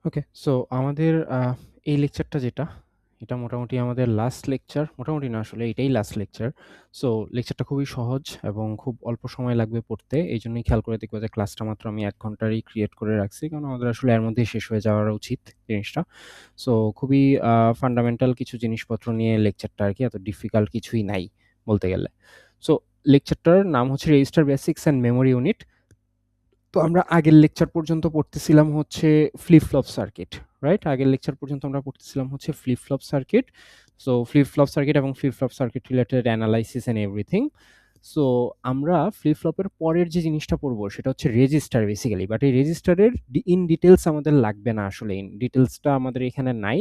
ওকে। So আমাদের এই লেকচারটা যেটা, এটা মোটামুটি আমাদের লাস্ট লেকচার। মোটামুটি না আসলে এটাই লাস্ট লেকচার। সো লেকচারটা খুবই সহজ এবং খুব অল্প সময় লাগবে পড়তে। এইজন্যই খেয়াল করে দেখবা যে ক্লাসটা মাত্র আমি ১ ঘন্টারই ক্রিয়েট করে রাখছি। কারণ আমাদের আসলে এর মধ্যেই শেষ হয়ে যাওয়া উচিত জিনিসটা। সো খুবই ফান্ডামেন্টাল কিছু জিনিসপত্র নিয়ে লেকচারটা আরকি। এত ডিফিকাল্ট কিছুই নাই বলতে গেলে। সো লেকচারটার নাম হচ্ছে register basics and memory unit. তো আমরা আগের লেকচার পর্যন্ত পড়তেছিলাম হচ্ছে ফ্লিপ ফ্লপ সার্কিট, রাইট? আগের লেকচার পর্যন্ত আমরা পড়তেছিলাম হচ্ছে flip flop circuit. So flip flop circuit এবং flip flop circuit related analysis and everything. So আমরা ফ্লিপ ফ্লপের পরের যে জিনিসটা পড়বো সেটা হচ্ছে রেজিস্টার বেসিক্যালি। বাট এই রেজিস্টারের ইন ডিটেলস আমাদের লাগবে না আসলে। ইন ডিটেলসটা আমাদের এখানে নাই।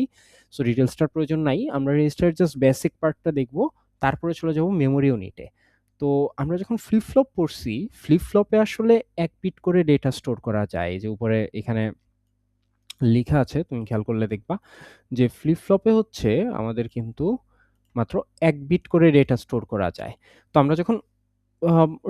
সো ডিটেলসটার প্রয়োজন নাই। আমরা রেজিস্টারের জাস্ট বেসিক পার্টটা দেখবো। তারপরে চলে যাবো মেমোরি ইউনিটে। তো আমরা যখন ফ্লিপ ফ্লপ পড়ছি, ফ্লিপ ফ্লপে আসলে ১ বিট করে ডেটা স্টোর করা যায়। এই যে উপরে এখানে লিখা আছে, তুমি খেয়াল করলে দেখবা যে ফ্লিপ ফ্লপে হচ্ছে আমাদের কিন্তু মাত্র ১ বিট করে ডেটা স্টোর করা যায়। তো আমরা যখন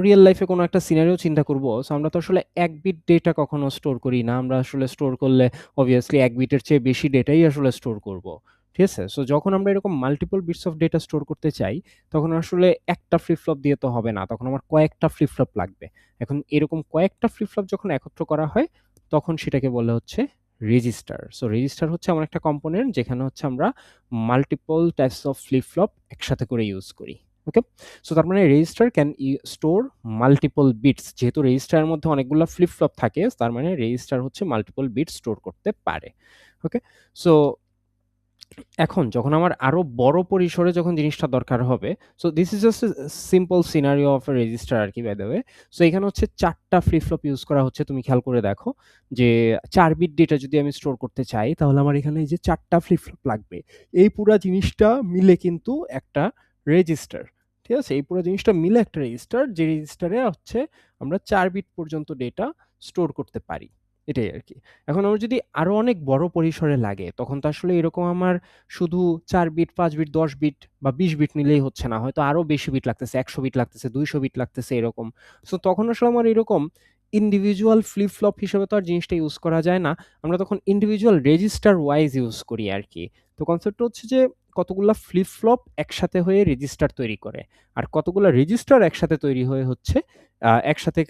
রিয়াল লাইফে কোনো একটা সিনারিও চিন্তা করব, সো আমরা তো আসলে ১ বিট ডেটা কখনো স্টোর করি না। আমরা আসলে স্টোর করলে obviously ১ বিটের চেয়ে বেশি ডেটাই আসলে স্টোর করব। ঠিক আছে? সো যখন আমরা এরকম multiple bits of data store করতে চাই, তখন আসলে একটা ফ্লিপ ফ্লপ দিয়ে তো হবে না। তখন আমার কয়েকটা ফ্লিপ ফ্লপ লাগবে। এখন এরকম কয়েকটা ফ্লিপ ফ্লপ যখন একত্র করা হয়, তখন সেটাকে বলে হচ্ছে রেজিস্টার। সো রেজিস্টার হচ্ছে এমন একটা কম্পোনেন্ট যেখানে হচ্ছে আমরা multiple types of flip flop একসাথে করে ইউজ করি। ওকে? সো তার মানে register can store multiple bits. যেহেতু রেজিস্টারের মধ্যে অনেকগুলা ফ্লিপ ফ্লপ থাকে, তার মানে রেজিস্টার হচ্ছে মাল্টিপল বিট স্টোর করতে পারে। ওকে? সো এখন যখন আমার আরো বড় পরিসরে যখন জিনিসটা দরকার হবে, so this is just a simple scenario of A register আরকি বাই দ্য ওয়ে। সো এখানে হচ্ছে ৪ টা ফ্লিপ ফ্লপ ইউজ করা হচ্ছে। তুমি খেয়াল করে দেখো যে ৪ বিট ডেটা যদি আমি স্টোর করতে চাই, তাহলে আমার এখানে এই যে ৪ টা ফ্লিপ ফ্লপ লাগবে। এই পুরা জিনিসটা মিলে কিন্তু একটা রেজিস্টার। ঠিক আছে? এই পুরা জিনিসটা মিলে একটা রেজিস্টার, যে রেজিস্টারে হচ্ছে আমরা ৪ বিট পর্যন্ত ডেটা স্টোর করতে পারি। এটাই আরকি। এখন আমার যদি আরো অনেক বড় পরিসরে লাগে, তখন তো আসলে এরকম আমার শুধু ৪ বিট, ৫ বিট, ১০ বিট বা ২০ বিট নিলেই হচ্ছে না। হয়তো আরো বেশি বিট লাগতেছে, ১০০ বিট লাগতেছে, ২০০ বিট লাগতেছে এরকম। সো তখন আসলে আমার এরকম ইন্ডিভিজুয়াল ফ্লিপ ফ্লপ হিসেবে তো আর জিনিসটা ইউজ করা যায় না। আমরা তখন ইন্ডিভিজুয়াল রেজিস্টার ওয়াইজ ইউজ করি আরকি। তো কনসেপ্টটা হচ্ছে যে কতগুলা ফ্লিপ ফ্লপ একসাথে হয়ে রেজিস্টার তৈরি করে। আর কতগুলা রেজিস্টার একসাথে তৈরি হয়ে হচ্ছে একসাথে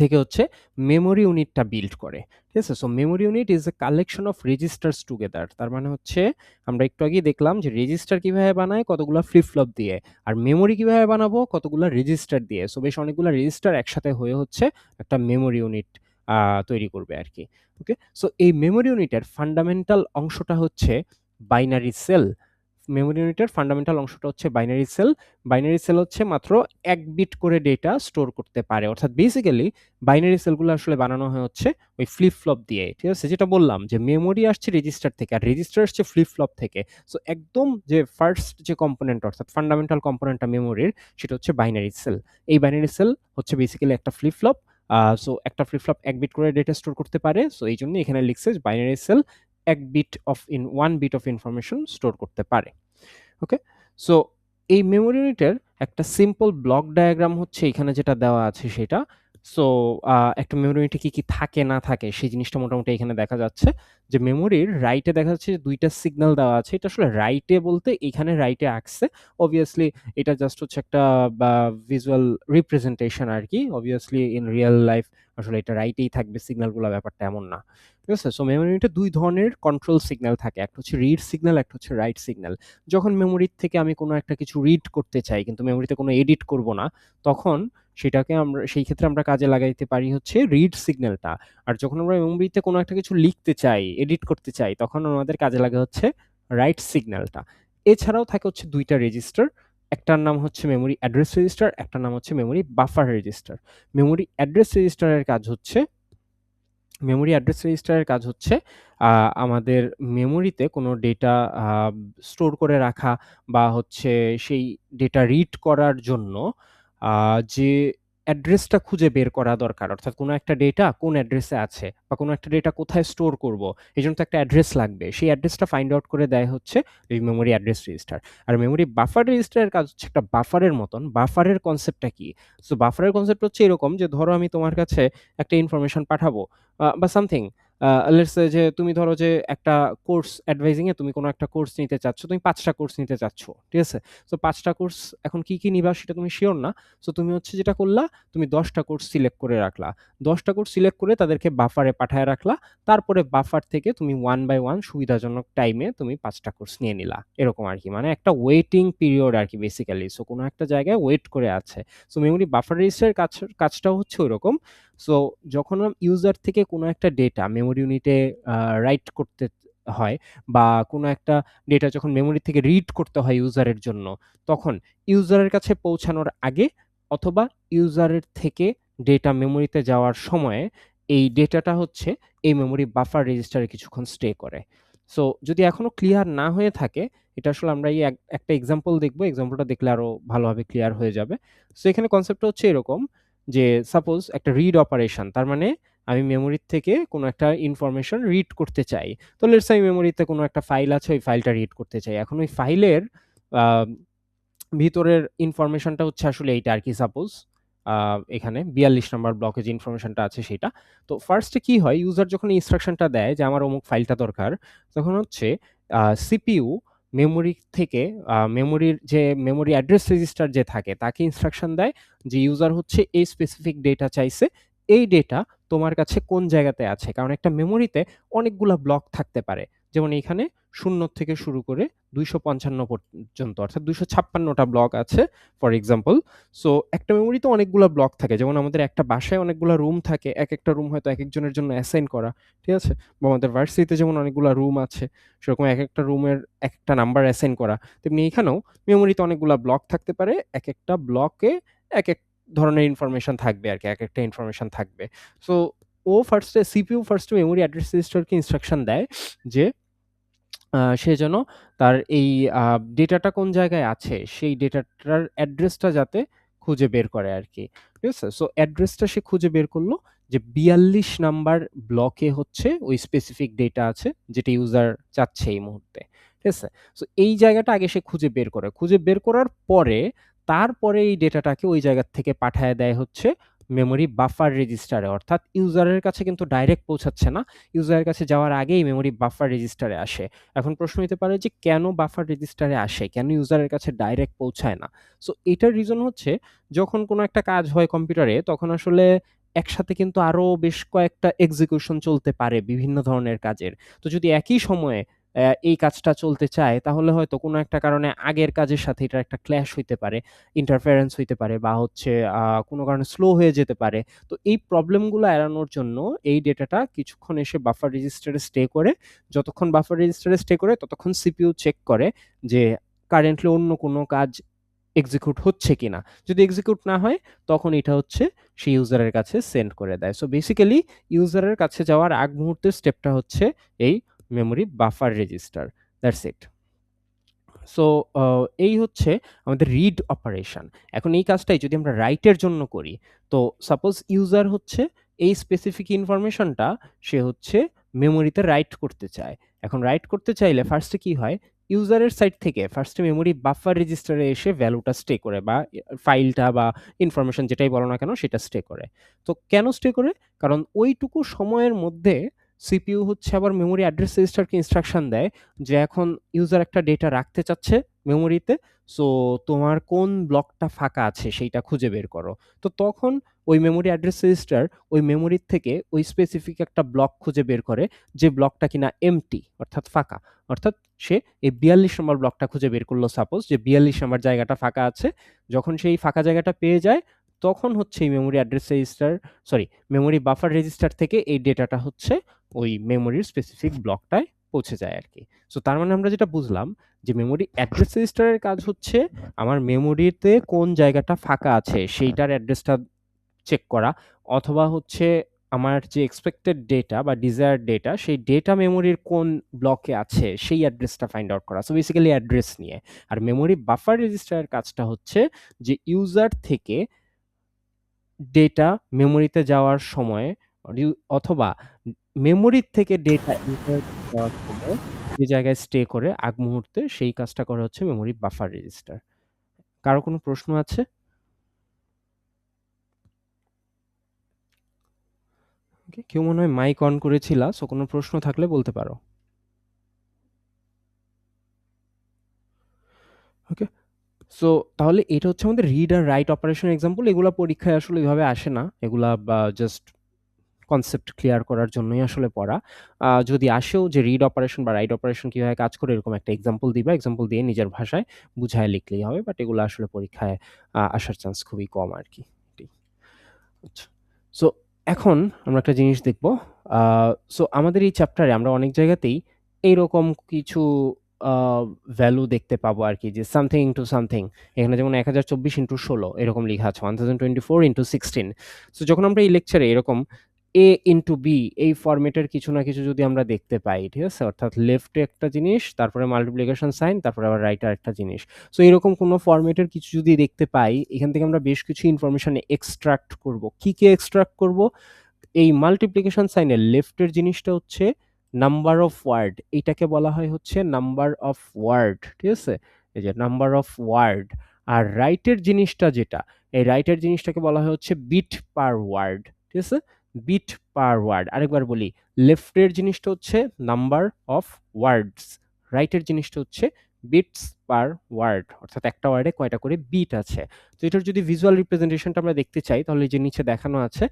থেকে হচ্ছে মেমোরি ইউনিটটা বিল্ড করে। ঠিক আছে? So memory unit is a collection of registers together. তার মানে হচ্ছে আমরা একটু আগেই দেখলাম যে রেজিস্টার কিভাবে বানায় কতগুলা ফ্লিপ ফ্লপ দিয়ে। আর মেমোরি কিভাবে বানাবো কতগুলা রেজিস্টার দিয়ে। সো বেশ অনেকগুলা রেজিস্টার একসাথে হয়ে হচ্ছে একটা মেমোরি ইউনিট তৈরি করবে আরকি। ওকে? সো এই মেমোরি ইউনিটের ফান্ডামেন্টাল অংশটা হচ্ছে বাইনারি সেল। মেমোরি ইউনিটের ফান্ডামেন্টাল অংশটা হচ্ছে বাইনারি সেল। বাইনারি সেল হচ্ছে মাত্র ১ বিট করে ডেটা স্টোর করতে পারে। অর্থাৎ বেসিক্যালি বাইনারি সেলগুলো আসলে বানানো হয় হচ্ছে ওই ফ্লিপ ফ্লপ দিয়ে। ঠিক আছে? যেটা বললাম যে মেমোরি আসছে রেজিস্টার থেকে আর রেজিস্টার আসছে ফ্লিপ ফ্লপ থেকে। সো একদম যে ফার্স্ট যে কম্পোনেন্ট অর্থাৎ ফান্ডামেন্টাল কম্পোনেন্টটা মেমোরির সেটা হচ্ছে বাইনারি সেল। এই বাইনারি সেল হচ্ছে বেসিক্যালি একটা ফ্লিপ ফ্লপ। সো একটা ফ্লিপ ফ্লপ ১ বিট করে ডেটা স্টোর করতে পারে। সো এইজন্য এখানে লিখছে binary cell ১ bit of ১ bit of information store করতে পারে। ওকে? সো এই মেমোরি ইউনিটের একটা সিম্পল ব্লক ডায়াগ্রাম হচ্ছে এখানে যেটা দেওয়া আছে সেটা। সো একটা মেমোরি ইউনিটে কি থাকে না থাকে সেই জিনিসটা মোটামুটি এখানে দেখা যাচ্ছে। যে মেমোরির রাইটে দেখা যাচ্ছে যে ২ টা সিগন্যাল দেওয়া আছে। এটা আসলে রাইটে বলতে এখানে রাইটে আঁকছে। অবভিয়াসলি এটা জাস্ট হচ্ছে একটা বা ভিজুয়াল রিপ্রেজেন্টেশন আরকি। অবভিয়াসলি ইন রিয়াল লাইফ আসলে এটা রাইটেই থাকবে সিগন্যালগুলা, ব্যাপারটা এমন না। ঠিক আছে? সো মেমোরি ইউনিটে ২ ধরনের কন্ট্রোল সিগন্যাল থাকে। একটা হচ্ছে রিড সিগন্যাল, একটা হচ্ছে রাইট সিগন্যাল। যখন মেমোরির থেকে আমি কোনো একটা কিছু রিড করতে চাই কিন্তু মেমোরিতে কোনো এডিট করব না, তখন সেটাকে আমরা সেই ক্ষেত্রে আমরা কাজে লাগাইতে পারি হচ্ছে রিড সিগন্যালটা। আর যখন আমরা মেমোরিতে কোনো একটা কিছু লিখতে চাই, এডিট করতে চাই, তখন আমাদের কাজে লাগে হচ্ছে রাইট সিগন্যালটা। এছাড়াও থাকে হচ্ছে ২ টা রেজিস্টার। একটার নাম হচ্ছে মেমোরি অ্যাড্রেস রেজিস্টার, একটার নাম হচ্ছে memory buffer register. Memory address রেজিস্টারের কাজ হচ্ছে মেমোরি অ্যাড্রেস রেজিস্টারের কাজ হচ্ছে আমাদের মেমোরিতে কোনো ডেটা আ স্টোর করে রাখা বা হচ্ছে সেই ডেটা রিড করার জন্য আ যে অ্যাড্রেসটা খুঁজে বের করা দরকার। অর্থাৎ কোনো একটা ডেটা কোন অ্যাড্রেসে আছে বা কোনো একটা ডেটা কোথায় স্টোর করব, এজন্য তো একটা অ্যাড্রেস লাগবে। সেই অ্যাড্রেসটা ফাইন্ড আউট করে দেয় হচ্ছে এই মেমোরি অ্যাড্রেস রেজিস্টার। আর মেমোরি বাফার রেজিস্টারের কাজ হচ্ছে একটা বাফারের মতন। বাফারের কনসেপ্টটা কি? সো বাফারের কনসেপ্ট হচ্ছে এরকম যে ধরো আমি তোমার কাছে একটা ইনফরমেশন পাঠাবো বা সামথিং। লেটস সে যে তুমি ধরো যে একটা কোর্স অ্যাডভাইজিং এ তুমি কোনো একটা কোর্স নিতে চাচ্ছ, তুমি ৫ টা কোর্স নিতে চাচ্ছ। ঠিক আছে? সো ৫ টা কোর্স এখন কি নিবা সেটা তুমি সিওর না। সো তুমি হচ্ছে যেটা করলা, তুমি ১০ টা কোর্স সিলেক্ট করে রাখলা। ১০ টা কোর্স সিলেক্ট করে তাদেরকে বাফারে পাঠায় রাখলা। তারপরে বাফার থেকে তুমি 1 বাই 1 সুবিধাজনক টাইমে তুমি ৫ টা কোর্স নিয়ে নিলা। এরকম আরকি। মানে একটা ওয়েটিং পিরিয়ড আরকি বেসিক্যালি। সো কোনো একটা জায়গায় ওয়েট করে আছে। সো মেমোরি বাফার রেজিস্টারের কাজটাও হচ্ছে ঐরকম। সো যখন ইউজার থেকে কোনো একটা ডেটা মেমোরি ইউনিটে আ রাইট করতে হয়, বা কোনো একটা ডেটা যখন মেমোরি থেকে রিড করতে হয় ইউজারের জন্য, তখন ইউজারের কাছে পৌঁছানোর আগে অথবা ইউজারের থেকে ডেটা মেমোরিতে যাওয়ার সময়ে এই ডেটাটা হচ্ছে এই মেমোরি বাফার রেজিস্টারে কিছুক্ষণ স্টে করে। সো যদি এখনো ক্লিয়ার না হয়ে থাকে, এটা আসলে আমরা এই একটা এক্সাম্পল দেখব। এক্সাম্পলটা দেখলে আরো ভালোভাবে ক্লিয়ার হয়ে যাবে। সো এখানে কনসেপ্টটা হচ্ছে এরকম যে সাপোজ একটা রিড অপারেশন, তার মানে আমি মেমোরি থেকে কোনো একটা ইনফরমেশন রিড করতে চাই। তো লেটস সে আমি মেমোরিতে কোনো একটা ফাইল আছে, ওই ফাইলটা রিড করতে চাই। এখন ওই ফাইলের আহ, ভিতরের ইনফরমেশনটা হচ্ছে আসলে এইটা আর কি। সাপোজ এখানে ৪২ নম্বর ব্লকে যে ইনফরমেশনটা আছে সেটা। তো ফার্স্টে কি হয়, ইউজার যখন ইনস্ট্রাকশনটা দেয় যে আমার অমুক ফাইলটা দরকার, তখন হচ্ছে সিপিইউ মেমোরি থেকে মেমোরির যে মেমোরি অ্যাড্রেস রেজিস্টার যে থাকে তাকে ইনস্ট্রাকশন দেয় যে ইউজার হচ্ছে এই স্পেসিফিক ডেটা চাইছে, এই ডেটা তোমার কাছে কোন জায়গাতে আছে। কারণ একটা মেমোরিতে অনেকগুলা ব্লক থাকতে পারে। যেমন এখানে ০ থেকে শুরু করে ২৫৫ পর্যন্ত, অর্থাৎ ২৫৬টা ব্লক আছে ফর এক্সাম্পল। সো একটা মেমোরিতে অনেকগুলা ব্লক থাকে। যেমন আমাদের একটা বাসায় অনেকগুলা রুম থাকে। একেকটা রুম হয়তো একেকজনের জন্য অ্যাসাইন করা। ঠিক আছে? বা আমাদের ভার্সিটিতে যেমন অনেকগুলা রুম আছে, সেরকম একেকটা রুমের একেকটা নাম্বার অ্যাসাইন করা। তেমনি এখানেও মেমোরিতে অনেকগুলা ব্লক থাকতে পারে। একেকটা ব্লকে একেক ধরনের ইনফরমেশন থাকবে আরকি। একেকটা ইনফরমেশন থাকবে। সো সিপিইউ ফার্স্টে মেমোরি অ্যাড্রেস রেজিস্টারকে ইনস্ট্রাকশন দেয় যে সে যেন তার এই ডেটাটা কোন জায়গায় আছে, সেই ডেটাটার অ্যাড্রেসটা যাতে খুঁজে বের করে আরকি। ঠিক আছে? সো অ্যাড্রেসটা সে খুঁজে বের করল যে ৪২ নাম্বার ব্লকে হচ্ছে ওই স্পেসিফিক ডেটা আছে যেটা ইউজার চাচ্ছে এই মুহূর্তে। ঠিক আছে? সো এই জায়গাটা আগে সে খুঁজে বের করে। খুঁজে বের করার পরে, তারপরে এই ডেটাটাকে ওই জায়গা থেকে পাঠায় দেয় হচ্ছে মেমোরি বাফার রেজিস্টারে। অর্থাৎ ইউজারের কাছে কিন্তু ডাইরেক্ট পৌঁছাচ্ছে না। ইউজারের কাছে যাওয়ার আগেই মেমোরি বাফার রেজিস্টারে আসে। এখন প্রশ্ন হইতে পারে যে কেন বাফার রেজিস্টারে আসে? কেন ইউজারের কাছে ডাইরেক্ট পৌঁছায় না? সো এটার রিজন হচ্ছে, যখন কোনো একটা কাজ হয় কম্পিউটারে তখন আসলে একসাথে কিন্তু আরো বেশ কয়েকটা এক্সিকিউশন চলতে পারে বিভিন্ন ধরনের কাজের। তো যদি একই সময়ে এই কাজটা চলতে চায়, তাহলে হয়তো কোনো একটা কারণে আগের কাজের সাথে এটার একটা ক্ল্যাশ হইতে পারে, ইন্টারফারেন্স হইতে পারে, বা হচ্ছে কোনো কারণে স্লো হয়ে যেতে পারে। তো এই প্রবলেমগুলো এড়ানোর জন্য এই ডেটাটা কিছুক্ষণ এসে বাফার রেজিস্টারে স্টে করে। যতক্ষণ বাফার রেজিস্টারে স্টে করে ততক্ষণ সিপিইউ চেক করে যে কারেন্টলি অন্য কোনো কাজ এক্সিকিউট হচ্ছে কিনা। যদি এক্সিকিউট না হয়, তখন এটা হচ্ছে সেই ইউজারের কাছে সেন্ড করে দেয়। সো বেসিক্যালি ইউজারের কাছে যাওয়ার আগ মুহূর্তের স্টেপটা হচ্ছে এই memory buffer register. That's it. So এই হচ্ছে আমাদের রিড অপারেশন। এখন এই কাজটাই যদি আমরা রাইটের জন্য করি, তো সাপোজ ইউজার হচ্ছে এই স্পেসিফিক ইনফরমেশনটা সে হচ্ছে মেমোরিতে রাইট করতে চায়। এখন রাইট করতে চাইলে ফার্স্টে কি হয়, ইউজারের সাইড থেকে ফার্স্টে মেমোরি বাফার রেজিস্টারে এসে ভ্যালুটা স্টে করে, বা ফাইলটা বা ইনফরমেশন যেটাই বলো না কেন সেটা স্টে করে। তো কেন স্টে করে? কারণ ওইটুকু সময়ের মধ্যে সিপিইউ হচ্ছে আবার মেমোরি অ্যাড্রেস রেজিস্টারকে ইনস্ট্রাকশন দেয় যে এখন ইউজার একটা ডেটা রাখতে চাচ্ছে মেমোরিতে। সো তোমার কোন ব্লকটা ফাঁকা আছে সেইটা খুঁজে বের করো। তো তখন ওই মেমোরি অ্যাড্রেস রেজিস্টার ওই মেমোরির থেকে ওই স্পেসিফিক একটা ব্লক খুঁজে বের করে, যে ব্লকটা কিনা এমটি অর্থাৎ ফাঁকা। অর্থাৎ সে এই ৪২ নম্বর ব্লকটা খুঁজে বের করলো, সাপোজ যে ৪২ নম্বর জায়গাটা ফাঁকা আছে। যখন সেই ফাঁকা জায়গাটা পেয়ে যায়, তখন হচ্ছে এই memory address register, sorry, memory buffer register থেকে এই ডেটাটা হচ্ছে ওই মেমোরির স্পেসিফিক ব্লকটায় পৌঁছে যায় আরকি। সো তার মানে আমরা যেটা বুঝলাম যে মেমোরি অ্যাড্রেস রেজিস্টারের কাজ হচ্ছে আমার মেমোরিতে কোন জায়গাটা ফাঁকা আছে সেইটার অ্যাড্রেসটা চেক করা, অথবা হচ্ছে আমার যে এক্সপেক্টেড ডেটা বা ডিজায়ার্ড ডেটা, সেই ডেটা মেমোরির কোন ব্লকে আছে সেই অ্যাড্রেসটা ফাইন্ড আউট করা। সো বেসিক্যালি অ্যাড্রেস নিয়ে। আর মেমোরি বাফার রেজিস্টারের কাজটা হচ্ছে যে ইউজার থেকে ডেটা মেমোরিতে যাওয়ার সময় অথবা মেমোরির থেকে ডেটা ইউজারকে দেওয়ার সময় যে জায়গায় স্টে করে আগ মুহূর্তে, সেই কাজটা করে হচ্ছে মেমোরি বাফার রেজিস্টার। কারো কোনো প্রশ্ন আছে? ওকে, কেউ মনে হয় মাইক অন করেছিলা, সো কোনো প্রশ্ন থাকলে বলতে পারো। ওকে, সো তাহলে এটা হচ্ছে আমাদের রিড আর রাইট অপারেশন এক্সাম্পল। এগুলা পরীক্ষায় আসলে ওইভাবে আসে না, এগুলা জাস্ট কনসেপ্ট ক্লিয়ার করার জন্যই আসলে পড়া। যদি আসেও যে রিড অপারেশন বা রাইট অপারেশন কিভাবে কাজ করে, এরকম একটা এক্সাম্পল দিবা, এক্সাম্পল দিয়ে নিজের ভাষায় বুঝায় লিখলেই হবে। বাট এগুলো আসলে পরীক্ষায় আসার চান্স খুবই কম আর কি। এটাই। আচ্ছা, সো এখন আমরা একটা জিনিস দেখব। সো আমাদের এই চ্যাপ্টারে আমরা অনেক জায়গাতেই এইরকম কিছু ভ্যালু দেখতে পাবো আর কি, যে সামথিং ইন্টু সামথিং। এখানে যেমন 1024 ইন্টু 16 এরকম লেখা আছে, 1024 ইন্টু 16। সো যখন আমরা এই লেকচারে এরকম এ ইন্টু বি এই ফরম্যাটের কিছু না কিছু যদি আমরা দেখতে পাই, ঠিক আছে, অর্থাৎ লেফটে একটা জিনিস, তারপরে মাল্টিপ্লিকেশন সাইন, তারপরে আবার রাইটে আরেকটা জিনিস। সো এরকম কোনো ফরম্যাটের কিছু যদি দেখতে পাই, এখান থেকে আমরা বেশ কিছু ইনফরমেশন এক্সট্রাক্ট করব। কি কি এক্সট্রাক্ট করব? এই মাল্টিপ্লিকেশন সাইনের লেফটের জিনিসটা হচ্ছে নাম্বার অফ ওয়ার্ড, এইটাকে বলা হয় হচ্ছে নাম্বার অফ ওয়ার্ড, ঠিক আছে, এই যে নাম্বার অফ ওয়ার্ড। আর রাইটের জিনিসটা যেটা, এই রাইটের জিনিসটাকে বলা হয় হচ্ছে বিট পার ওয়ার্ড, ঠিক আছে, বিট পার ওয়ার্ড। আরেকবার বলি, লেফটের জিনিসটা হচ্ছে নাম্বার অফ ওয়ার্ডস, রাইটের জিনিসটা হচ্ছে বিটস পার ওয়ার্ড, অর্থাৎ একটা ওয়ার্ডে কয়টা করে বিট আছে। তো এটার যদি ভিজুয়াল রিপ্রেজেন্টেশনটা আমরা দেখতে চাই, তাহলে এই যে নিচে দেখানো আছে,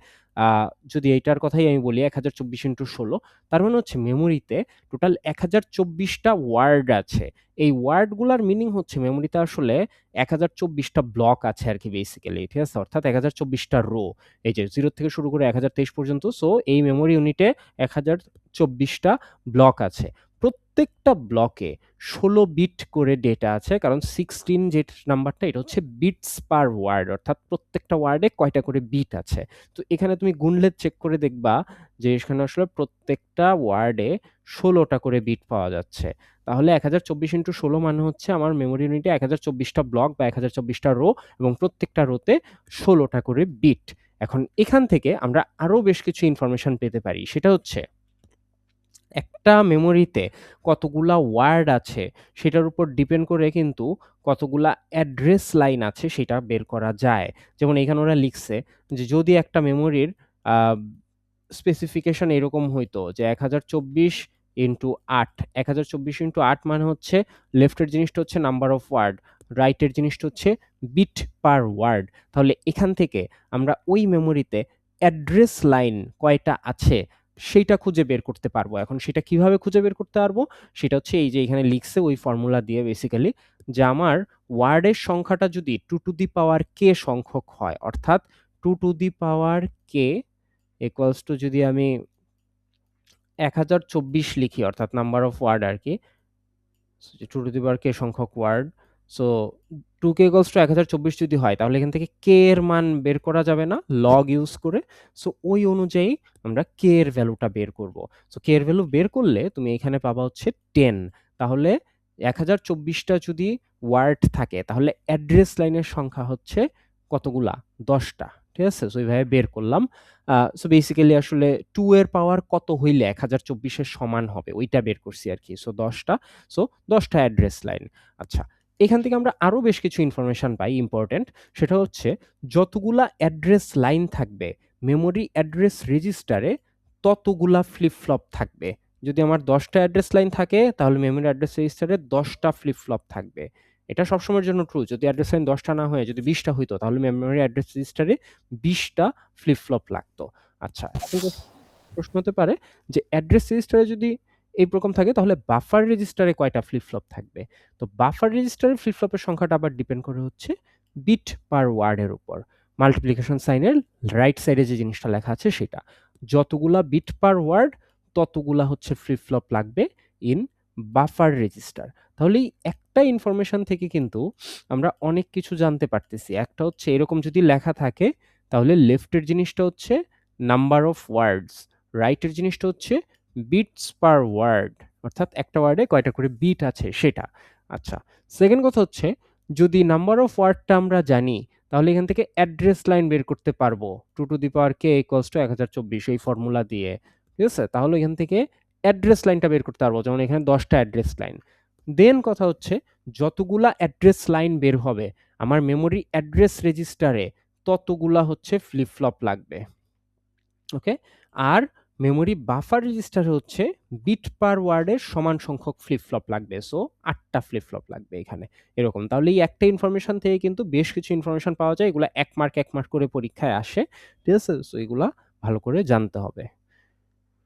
যদি এইটার কথাই আমি বলি 1024 ইন্টু 16, তার মানে হচ্ছে মেমোরিতে টোটাল 1024টা ওয়ার্ড আছে। এই ওয়ার্ডগুলার মিনিং হচ্ছে মেমোরিতে আসলে 1024টা ব্লক আছে আর কি বেসিক্যালি, ঠিক আছে, অর্থাৎ 1024টা রো। এই যে 0 থেকে শুরু করে 1023 পর্যন্ত, সো এই মেমোরি ইউনিটে 1024টা ব্লক আছে। প্রত্যেকটা ব্লকে 16 বিট করে ডেটা আছে, কারণ 16 যে নাম্বারটা এটা হচ্ছে বিটস পার ওয়ার্ড, অর্থাৎ প্রত্যেকটা ওয়ার্ডে কয়টা করে বিট আছে। তো এখানে তুমি গুনলে চেক করে দেখবা যে এখানে আসলে প্রত্যেকটা ওয়ার্ডে 16টা করে বিট পাওয়া যাচ্ছে। তাহলে 1024 ইন্টু 16 মানে হচ্ছে আমার মেমোরি ইউনিটে 1024টা ব্লক বা 1024টা রো, এবং প্রত্যেকটা রোতে 16টা করে বিট। এখন এখান থেকে আমরা আরো বেশ কিছু ইনফরমেশন পেতে পারি, সেটা হচ্ছে একটা মেমোরিতে কতগুলা ওয়ার্ড আছে সেটার উপর ডিপেন্ড করে কিন্তু কতগুলা অ্যাড্রেস লাইন আছে সেটা বের করা যায়। যেমন এখানে ওরা লিখছে যে যদি একটা মেমোরির স্পেসিফিকেশন এরকম হইতো যে 1024 ইন্টু 8, 1024 ইন্টু 8 মানে হচ্ছে লেফটের জিনিসটা হচ্ছে নাম্বার অফ ওয়ার্ড, রাইটের জিনিসটা হচ্ছে বিট পার ওয়ার্ড। তাহলে এখান থেকে আমরা ওই মেমোরিতে অ্যাড্রেস লাইন কয়টা আছে সেইটা খুঁজে বের করতে পারবো। এখন সেটা কিভাবে খুঁজে বের করতে পারবো? সেটা হচ্ছে এই যে এখানে লিখছে ওই ফর্মুলা দিয়ে বেসিক্যালি, যে আমার ওয়ার্ডের সংখ্যাটা যদি 2 টু দি পাওয়ার k সংখ্যক হয়, অর্থাৎ 2 to the power k equals to, যদি আমি 1024 লিখি অর্থাৎ নাম্বার অফ ওয়ার্ড আরকি, 2 টু দি পাওয়ার k সংখ্যক word. So 2k equals to 1024 যদি হয়, তাহলে এখান থেকে k এর মান বের করা যাবে না লগ ইউজ করে। সো ওই অনুযায়ী আমরা k এর ভ্যালুটা বের করব। সো k এর ভ্যালু বের করলে তুমি এখানে পাবা হচ্ছে 10। তাহলে 1024টা যদি ওয়ার্ড থাকে, তাহলে অ্যাড্রেস লাইনের সংখ্যা হচ্ছে কতগুলা? 10টা। ঠিক আছে? সো এইভাবে বের করলাম। সো বেসিক্যালি আসলে 2 এর পাওয়ার কত হইলে 1024 এর সমান হবে ওইটা বের করছি আরকি। সো 10টা। সো 10টা অ্যাড্রেস লাইন। আচ্ছা, এখান থেকে আমরা আরো বেশ কিছু ইনফরমেশন পাই ইম্পোর্টেন্ট। সেটা হচ্ছে যতগুলা অ্যাড্রেস লাইন থাকবে মেমোরি অ্যাড্রেস রেজিস্টারে ততগুলা ফ্লিপ ফ্লপ থাকবে। যদি আমার 10টা অ্যাড্রেস লাইন থাকে তাহলে মেমোরি অ্যাড্রেস রেজিস্টারে 10টা ফ্লিপ ফ্লপ থাকবে। এটা সবসময়ের জন্য ট্রু। যদি অ্যাড্রেস লাইন 10টা না হয়ে যদি 20টা হইতো, তাহলে মেমোরি অ্যাড্রেস রেজিস্টারে 20টা ফ্লিপ ফ্লপ লাগতো। আচ্ছা, এখন প্রশ্ন হতে পারে যে অ্যাড্রেস রেজিস্টারে যদি এইরকম থাকে, তাহলে বাফার রেজিস্টারে কয়টা ফ্লিপ ফ্লপ থাকবে? তো বাফার রেজিস্টারে ফ্লিপ ফ্লপের সংখ্যাটা আবার ডিপেন্ড করে হচ্ছে বিট পার ওয়ার্ডের উপর। মাল্টিপ্লিকেশন সাইনের রাইট সাইডে যে জিনিসটা লেখা আছে সেটা, যতগুলা বিট পার ওয়ার্ড ততগুলা হচ্ছে ফ্লিপ ফ্লপ লাগবে ইন বাফার রেজিস্টার। তাহলে এই একটা ইনফরমেশন থেকে কিন্তু আমরা অনেক কিছু জানতে পারতেছি। একটা হচ্ছে এরকম যদি লেখা থাকে, তাহলে লেফটের জিনিসটা হচ্ছে নাম্বার অফ ওয়ার্ডস, রাইটের জিনিসটা হচ্ছে বিটস পার ওয়ার্ড, অর্থাৎ একটা ওয়ার্ডে কয়টা করে বিট আছে সেটা। আচ্ছা, সেকেন্ড কথা হচ্ছে যদি নাম্বার অফ ওয়ার্ডটা আমরা জানি, তাহলে এখান থেকে অ্যাড্রেস লাইন বের করতে পারবো 2 to the power k equals to 1024 এই ফর্মুলা দিয়ে, ঠিক আছে? তাহলে এখান থেকে অ্যাড্রেস লাইনটা বের করতে পারবো, যেমন এখানে 10টা অ্যাড্রেস লাইন। দেন কথা হচ্ছে যতগুলা অ্যাড্রেস লাইন বের হবে আমার মেমোরি অ্যাড্রেস রেজিস্টারে ততগুলা হচ্ছে ফ্লিপ ফ্লপ লাগবে। ওকে? আর মেমোরি বাফার রেজিস্টারে হচ্ছে বিট পার ওয়ার্ডের সমান সংখ্যক ফ্লিপ-ফ্লপ লাগবে। সো ৮ টা ফ্লিপ-ফ্লপ লাগবে এখানে। এরকম। তাহলে এই একটা ইনফরমেশন থেকে কিন্তু বেশ কিছু ইনফরমেশন পাওয়া যায়। এগুলা ১ মার্ক ১ মার্ক করে পরীক্ষায় আসে। ঠিক আছে? সো এগুলা ভালো করে জানতে হবে।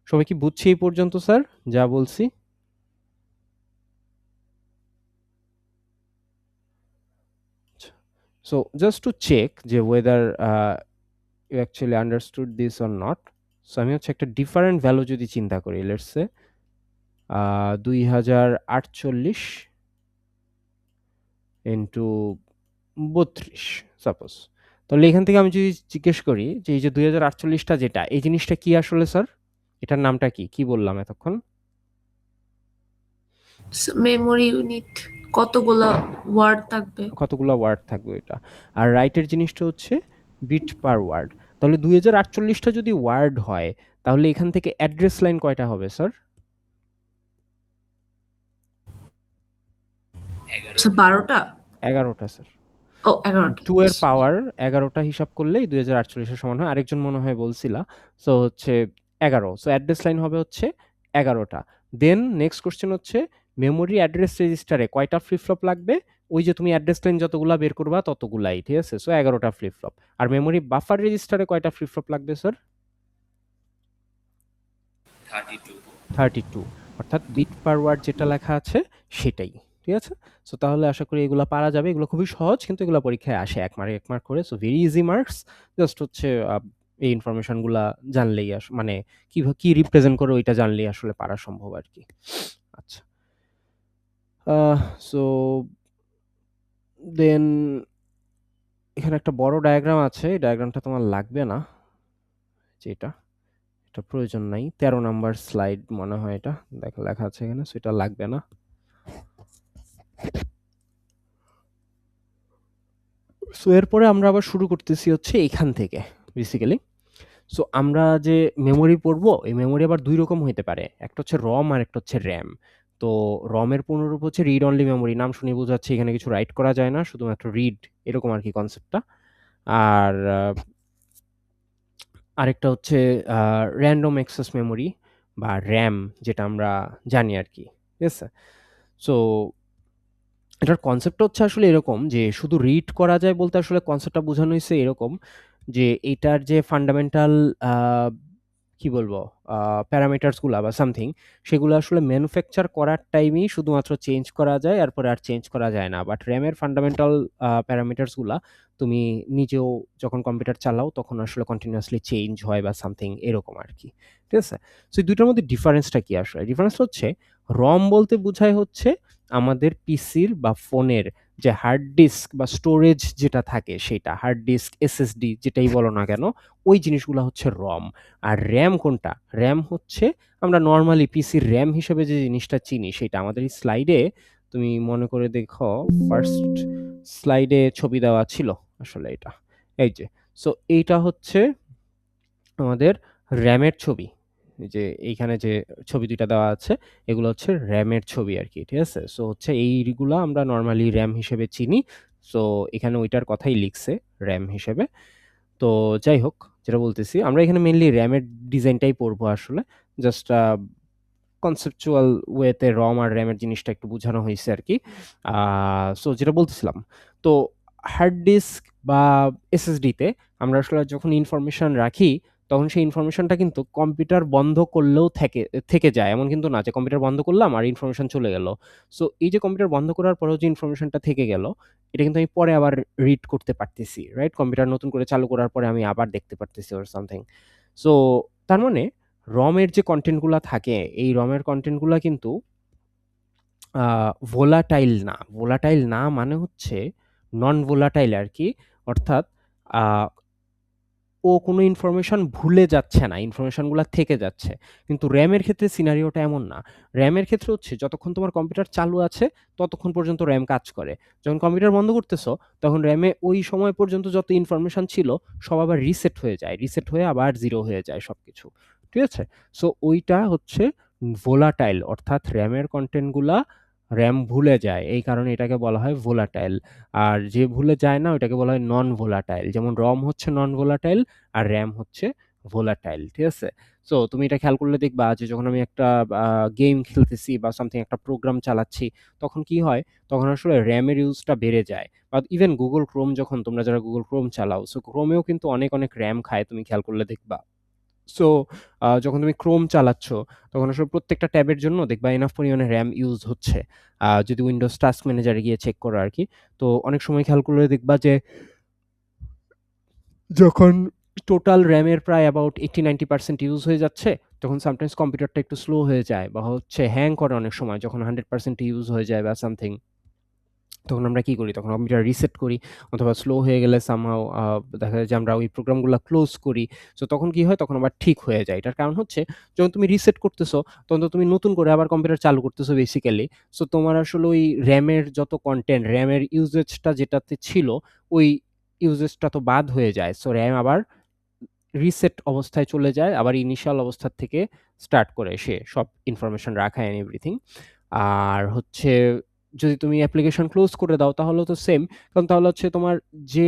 সবাই কি বুঝছি এই পর্যন্ত স্যার যা বলছি? So just to check যে whether you actually understood this or not. So আমি হচ্ছে একটা ডিফারেন্ট ভ্যালু যদি চিন্তা করি, লেটস সে ২০৪৮ ইনটু ৩২ সাপোজ। তাহলে এখান থেকে আমি যদি জিজ্ঞেস করি যে এই যে ২০৪৮ টা যেটা, এই জিনিসটা কি আসলে স্যার? এটার নামটা কি? কি বললাম এতক্ষণ? মেমোরি ইউনিট, কতগুলা ওয়ার্ড থাকবে। কতগুলা ওয়ার্ড থাকবে এটা। আর রাইটের জিনিসটা হচ্ছে বিট পার ওয়ার্ড। তাহলে ২০৪৮ টা যদি ওয়ার্ড হয়, তাহলে এখান থেকে অ্যাড্রেস লাইন কয়টা হবে স্যার? ১২টা। ১১ টা স্যার। ও ১১টা। 2 এর পাওয়ার ১১ টা হিসাব করলেই ২০৪৮ এর সমান হয়। আরেকজন মনে হয় বলছিলা। সো হচ্ছে ১১। সো অ্যাড্রেস লাইন হবে হচ্ছে ১১ টা। দেন নেক্সট কোয়েশ্চেন হচ্ছে মেমোরি অ্যাড্রেস রেজিস্টারে কয়টা ফ্লিপ-ফ্লপ লাগবে? ওই যে তুমি অ্যাড্রেস লাইন যতগুলা বের করবা ততগুলাই, ঠিক আছে? সো ১১ টা ফ্লিপ-ফ্লপ। আর মেমোরি বাফার রেজিস্টারে কয়টা ফ্লিপ-ফ্লপ লাগবে স্যার? 32, অর্থাৎ বিট পার ওয়ার্ড যেটা লেখা আছে সেটাই। ঠিক আছে? সো তাহলে আশা করি এগুলা পারা যাবে। এগুলো খুবই সহজ কিন্তু এগুলা পরীক্ষায় আসে ১ মার্ক ১ মার্ক করে। So very easy marks. Just হচ্ছে এই ইনফরমেশন গুলা জানলেই মানে কি রিপ্রেজেন্ট করে ওইটা জানলেই আসলে পারা সম্ভব আরকি। আচ্ছা। সো দেন এখানে একটা বড় ডায়াগ্রাম আছে। এই ডায়াগ্রামটা তোমার লাগবে না। যেটা এটা প্রয়োজন নাই। ১৩ নাম্বার স্লাইড মনে হয় এটা। লেখা আছে এখানে। সো এটা লাগবে না। সো এরপরে আমরা আবার শুরু করতেছি হচ্ছে এইখান থেকে বেসিক্যালি। সো আমরা যে মেমোরি পড়বো, এই মেমোরি আবার ২ রকম হইতে পারে। একটা হচ্ছে রম আর একটা হচ্ছে র‍্যাম। তো রমের পূর্ণরূপ হচ্ছে রিড অনলি মেমোরি। নাম শুনেই বোঝা যাচ্ছে এখানে কিছু রাইট করা যায় না, শুধুমাত্র রিড, এরকম আরকি কনসেপ্টটা। আর আরেকটা হচ্ছে র‍্যান্ডম অ্যাক্সেস মেমোরি বা র‍্যাম যেটা আমরা জানি আরকি। ঠিক আছে? সো এটার কনসেপ্টটা হচ্ছে আসলে এরকম যে শুধু রিড করা যায় বলতে আসলে কনসেপ্টটা বোঝানো হইছে এরকম যে এটার যে ফান্ডামেন্টাল আ কি বলবো? প্যারামিটারস গুলা বা সামথিং সেগুলো আসলে ম্যানুফ্যাকচার করার টাইমেই শুধুমাত্র চেঞ্জ করা যায়, এরপরে আর চেঞ্জ করা যায় না। বাট RAM এর ফান্ডামেন্টাল প্যারামিটারস গুলা তুমি নিজেও যখন কম্পিউটার চালাও তখন আসলে কন্টিনিউয়াসলি চেঞ্জ হয় বা সামথিং এরকম আরকি। ঠিক আছে? সো এই ২ টার মধ্যে ডিফারেন্সটা কি আসলে? ডিফারেন্সটা হচ্ছে ROM বলতে বুঝায় হচ্ছে আমাদের পিসির বা ফোনের যে হার্ড ডিস্ক বা স্টোরেজ যেটা থাকে সেটা। হার্ড ডিস্ক, SSD যেটাই বলো না কেন, ওই জিনিসগুলা হচ্ছে ROM। আর RAM কোনটা? RAM হচ্ছে আমরা নরমালি পিসির RAM হিসেবে যে জিনিসটা চিনি সেটা। আমাদের এই স্লাইডে তুমি মনে করে দেখো, ফার্স্ট স্লাইডে ছবি দেওয়া ছিল আসলে এটা। এই যে। সো এইটা হচ্ছে আমাদের RAM এর ছবি। এই যে এইখানে যে ছবি ২ টা দেওয়া আছে, এগুলো হচ্ছে RAM এর ছবি আরকি। ঠিক আছে? সো হচ্ছে এইগুলা আমরা নরমালি RAM হিসেবে চিনি। সো এখানে ওইটার কথাই লিখছে RAM হিসেবে। তো যাই হোক, যেটা বলতেছি, আমরা এখানে মেইনলি RAM এর ডিজাইনটাই পড়বো আসলে। জাস্ট কনসেপচুয়াল ওয়েতে ROM আর RAM এর জিনিসটা একটু বুঝানো হইছে আরকি। সো যেটা বলতেছিলাম, তো হার্ড ডিস্ক বা SSD তে আমরা আসলে যখন ইনফরমেশন রাখি, তখন সেই ইনফরমেশনটা কিন্তু কম্পিউটার বন্ধ করলেও থেকে যায়। এমন কিন্তু না যে কম্পিউটার বন্ধ করলাম আর ইনফরমেশন চলে গেল। সো এই যে কম্পিউটার বন্ধ করার পরেও যে ইনফরমেশনটা থেকে গেল, এটা কিন্তু আমি পরে আবার রিড করতে পারতেছি, রাইট? কম্পিউটার নতুন করে চালু করার পরে আমি আবার দেখতে পারতেছি অর সামথিং। সো তার মানে ROM এর যে কনটেন্ট গুলা থাকে, এই ROM এর কনটেন্ট গুলা কিন্তু আ ভোলাটাইল না। ভোলাটাইল না মানে হচ্ছে নন ভোলাটাইল আরকি। অর্থাৎ আ ও কোনো ইনফরমেশন ভুলে যাচ্ছে না। ইনফরমেশন গুলা থেকে যাচ্ছে। কিন্তু RAM এর ক্ষেত্রে সিনারিওটা এমন না। RAM এর ক্ষেত্রে হচ্ছে যতক্ষণ তোমার কম্পিউটার চালু আছে, ততক্ষণ পর্যন্ত RAM কাজ করে। যখন কম্পিউটার বন্ধ করতেছো, তখন RAM এ ওই সময় পর্যন্ত যত ইনফরমেশন ছিল, সব আবার রিসেট হয়ে যায়। রিসেট হয়ে আবার 0 হয়ে যায় সবকিছু। ঠিক আছে? সো ওইটা হচ্ছে ভোলাটাইল, অর্থাৎ RAM এর কনটেন্ট গুলা RAM ভুলে যায়। এই কারণে এটাকে বলা হয় ভোলাটাইল। আর যে ভুলে যায় না ওইটাকে বলা হয় নন ভোলাটাইল। যেমন ROM হচ্ছে নন ভোলাটাইল আর RAM হচ্ছে ভোলাটাইল, ঠিক আছে? সো তুমি এটা খেয়াল করলে দেখবা যে যখন আমি একটা গেম খেলতেছি বা সামথিং একটা প্রোগ্রাম চালাচ্ছি, তখন কি হয়? তখন আসলে র্যামের ইউজটা বেড়ে যায়। বা ইভেন Google Chrome, যখন তোমরা যারা Google Chrome চালাও, সো Chrome-এও কিন্তু অনেক র্যাম খায়, তুমি খেয়াল করলে দেখবা। সো যখন তুমি Chrome চালাচ্ছ, তখন আসলে প্রত্যেকটা ট্যাবের জন্য দেখবা এনাফ পরিমাণে RAM ইউজ হচ্ছে। যদি Windows টাস্ক ম্যানেজারে গিয়ে চেক করো আরকি। তো অনেক সময় খেয়াল করলে দেখবা যে যখন টোটাল র্যামের প্রায় অ্যাবাউট 80-90% ইউজ হয়ে যাচ্ছে, তখন সামটাইমস কম্পিউটারটা একটু স্লো হয়ে যায় বা হচ্ছে হ্যাং করে অনেক সময় যখন 100% ইউজ হয়ে যায় বা সামথিং। তখন আমরা কি করি? তখন কম্পিউটার রিসেট করি, অথবা স্লো হয়ে গেলে সামহাউ দেখা যায় যে আমরা ওই প্রোগ্রামগুলা ক্লোজ করি। সো তখন কি হয়? তখন আবার ঠিক হয়ে যায়। এটার কারণ হচ্ছে, যখন তুমি রিসেট করতেছো, তখন তো তুমি নতুন করে আবার কম্পিউটার চালু করতেছো বেসিক্যালি। সো তোমার আসলে ওই র‍্যামের যত কনটেন্ট, র‍্যামের ইউসেজটা যেটাতে ছিল, ওই ইউসেজটা তো বাদ হয়ে যায়। সো র‍্যাম আবার রিসেট অবস্থায় চলে যায়, আবার ইনিশিয়াল অবস্থার থেকে স্টার্ট করে সে সব ইনফরমেশন রাখা এন্ড এভরিথিং। আর হচ্ছে যদি তুমি অ্যাপ্লিকেশন ক্লোজ করে দাও, তাহলেও তো সেম। কারণ তাহলে হচ্ছে তোমার যে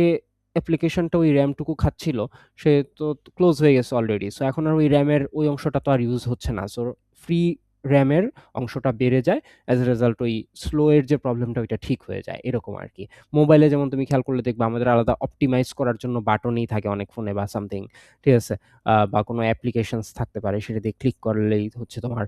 অ্যাপ্লিকেশনটা ওই র‍্যামটুকু খাচ্ছিল, সে তো ক্লোজ হয়ে গেছে অলরেডি। সো এখন আর ওই র‍্যামের ওই অংশটা তো আর ইউজ হচ্ছে না। সো ফ্রি র‍্যামের অংশটা বেড়ে যায়। অ্যাজ এ রেজাল্ট ওই স্লো এর যে প্রবলেমটা, ওইটা ঠিক হয়ে যায়। এরকম আরকি। মোবাইলে যেমন তুমি খেয়াল করলে দেখবা আমাদের আলাদা অপটিমাইজ করার জন্য বাটনই থাকে অনেক ফোনে বা সামথিং। ঠিক আছে? বা কোনো অ্যাপ্লিকেশনস থাকতে পারে, সেটা দিয়ে ক্লিক করলেই হচ্ছে তোমার